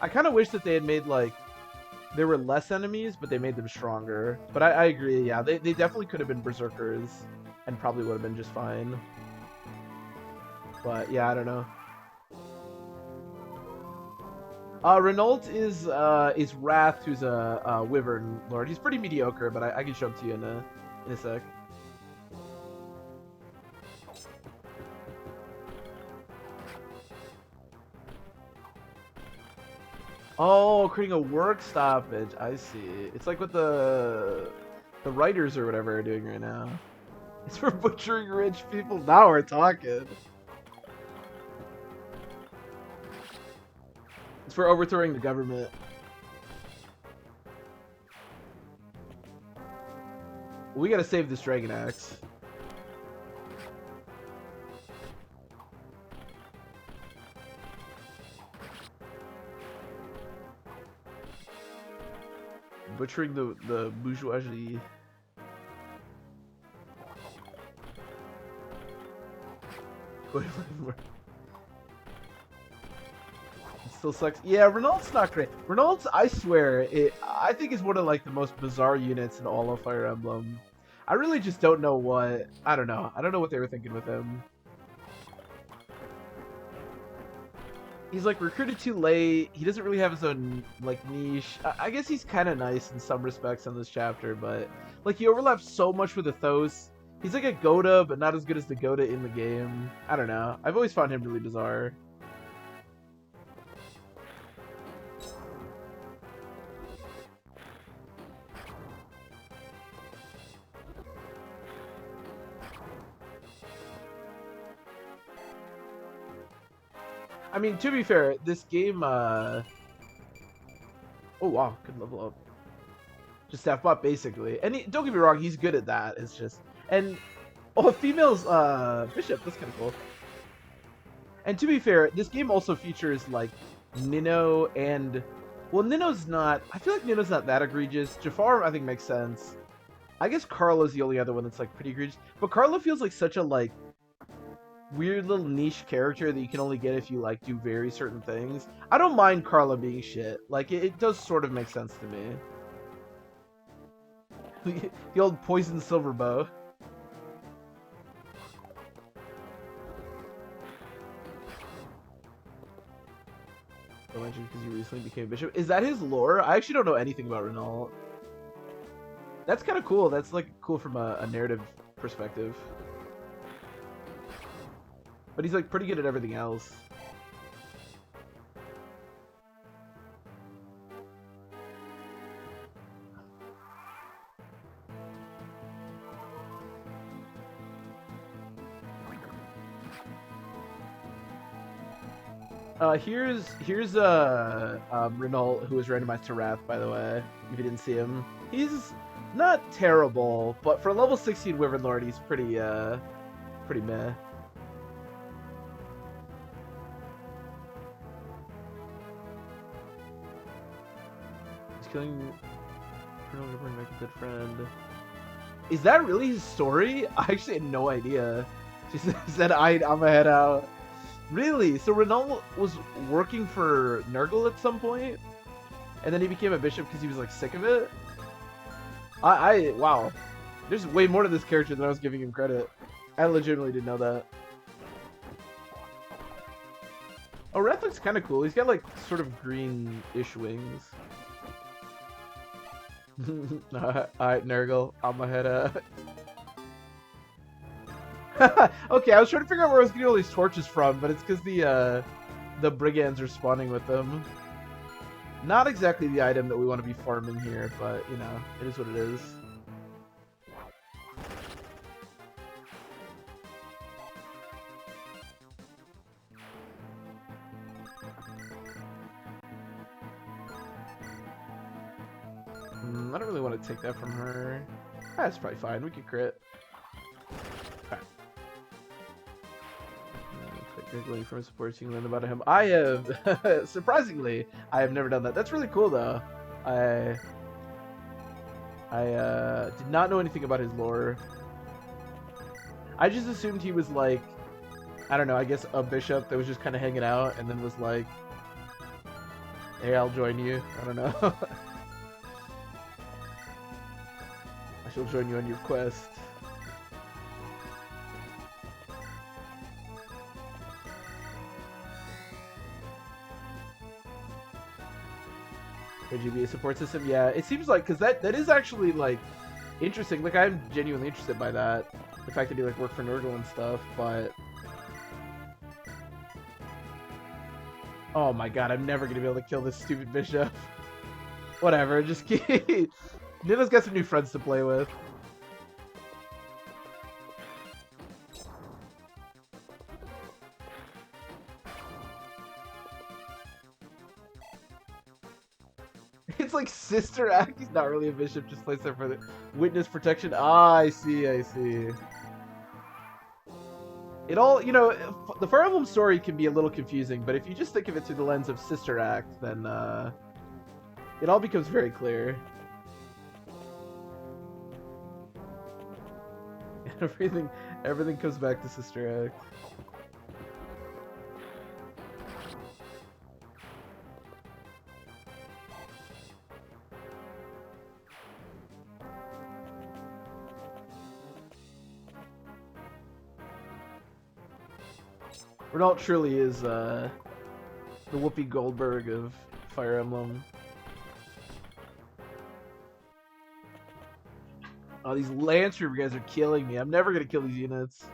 I kind of wish that they had made like there were less enemies, but they made them stronger. But I agree, yeah, they definitely could have been Berserkers, and probably would have been just fine. But yeah, I don't know. Renault is Wrath, who's a Wyvern Lord. He's pretty mediocre, but I can show him to you in a sec. Oh, creating a work stoppage. I see. It's like what the writers or whatever are doing right now. It's for butchering rich people. Now we're talking. It's for overthrowing the government. We gotta save this Dragon Axe. Butchering the bourgeoisie. It still sucks. Yeah, Renault's not great. Renault's, I swear, I think is one of like the most bizarre units in all of Fire Emblem. I really just don't know what. I don't know. I don't know what they were thinking with him. He's like recruited too late. He doesn't really have his own like niche. I guess he's kind of nice in some respects on this chapter, but like he overlaps so much with Athos. He's like a Goda, but not as good as the Goda in the game. I don't know. I've always found him really bizarre. I mean, to be fair, this game, oh wow, good level up. Just staff bot, basically. And don't get me wrong, he's good at that. It's just, and, oh, a female's, bishop, that's kind of cool. And to be fair, this game also features, like, Nino and, well, Nino's not, I feel like Nino's not that egregious. Jafar, I think, makes sense. I guess Carla's the only other one that's, like, pretty egregious. But Carla feels like such a, like, weird little niche character that you can only get if you like do very certain things. I don't mind Carla being shit. Like it does sort of make sense to me. The old poison silver bow. I mentioned because you recently became a bishop. Is that his lore? I actually don't know anything about Renault. That's kind of cool. That's like cool from a narrative perspective. But he's like pretty good at everything else. Here's Renault, who was randomized to Wrath, by the way. If you didn't see him, he's not terrible, but for a level 16 Wyvern Lord, he's pretty meh. Killing to bring back a good friend. Is that really his story? I actually had no idea. She said, I'm gonna head out. Really? So Renault was working for Nurgle at some point? And then he became a bishop because he was like sick of it? Wow. There's way more to this character than I was giving him credit. I legitimately didn't know that. Oh, Wrath looks kind of cool. He's got like sort of green-ish wings. Alright, Nurgle, I'm gonna head out. Okay, I was trying to figure out where I was getting all these torches from, but it's because the brigands are spawning with them. Not exactly the item that we want to be farming here, but you know, it is what it is. I don't really want to take that from her. That's probably fine. We could crit. Okay. Quick giggling from a support you can learn about him. I have, surprisingly, I have never done that. That's really cool, though. I did not know anything about his lore. I just assumed he was like, I don't know, I guess a bishop that was just kind of hanging out and then was like, hey, I'll join you. I don't know. I shall join you on your quest. GBA support system, yeah. It seems like, because that is actually, like, interesting. Like, I'm genuinely interested by that. The fact that he, like, worked for Nurgle and stuff, but... Oh my god, I'm never gonna be able to kill this stupid bishop. Whatever, just keep... Nida's got some new friends to play with. It's like Sister Act. He's not really a bishop, just placed there for the witness protection. Ah, I see, I see. It all, you know, the Fire Emblem story can be a little confusing, but if you just think of it through the lens of Sister Act, then it all becomes very clear. Everything comes back to Sister Act. Renault truly is the Whoopi Goldberg of Fire Emblem. Oh, these Lance Reaver guys are killing me. I'm never gonna kill these units.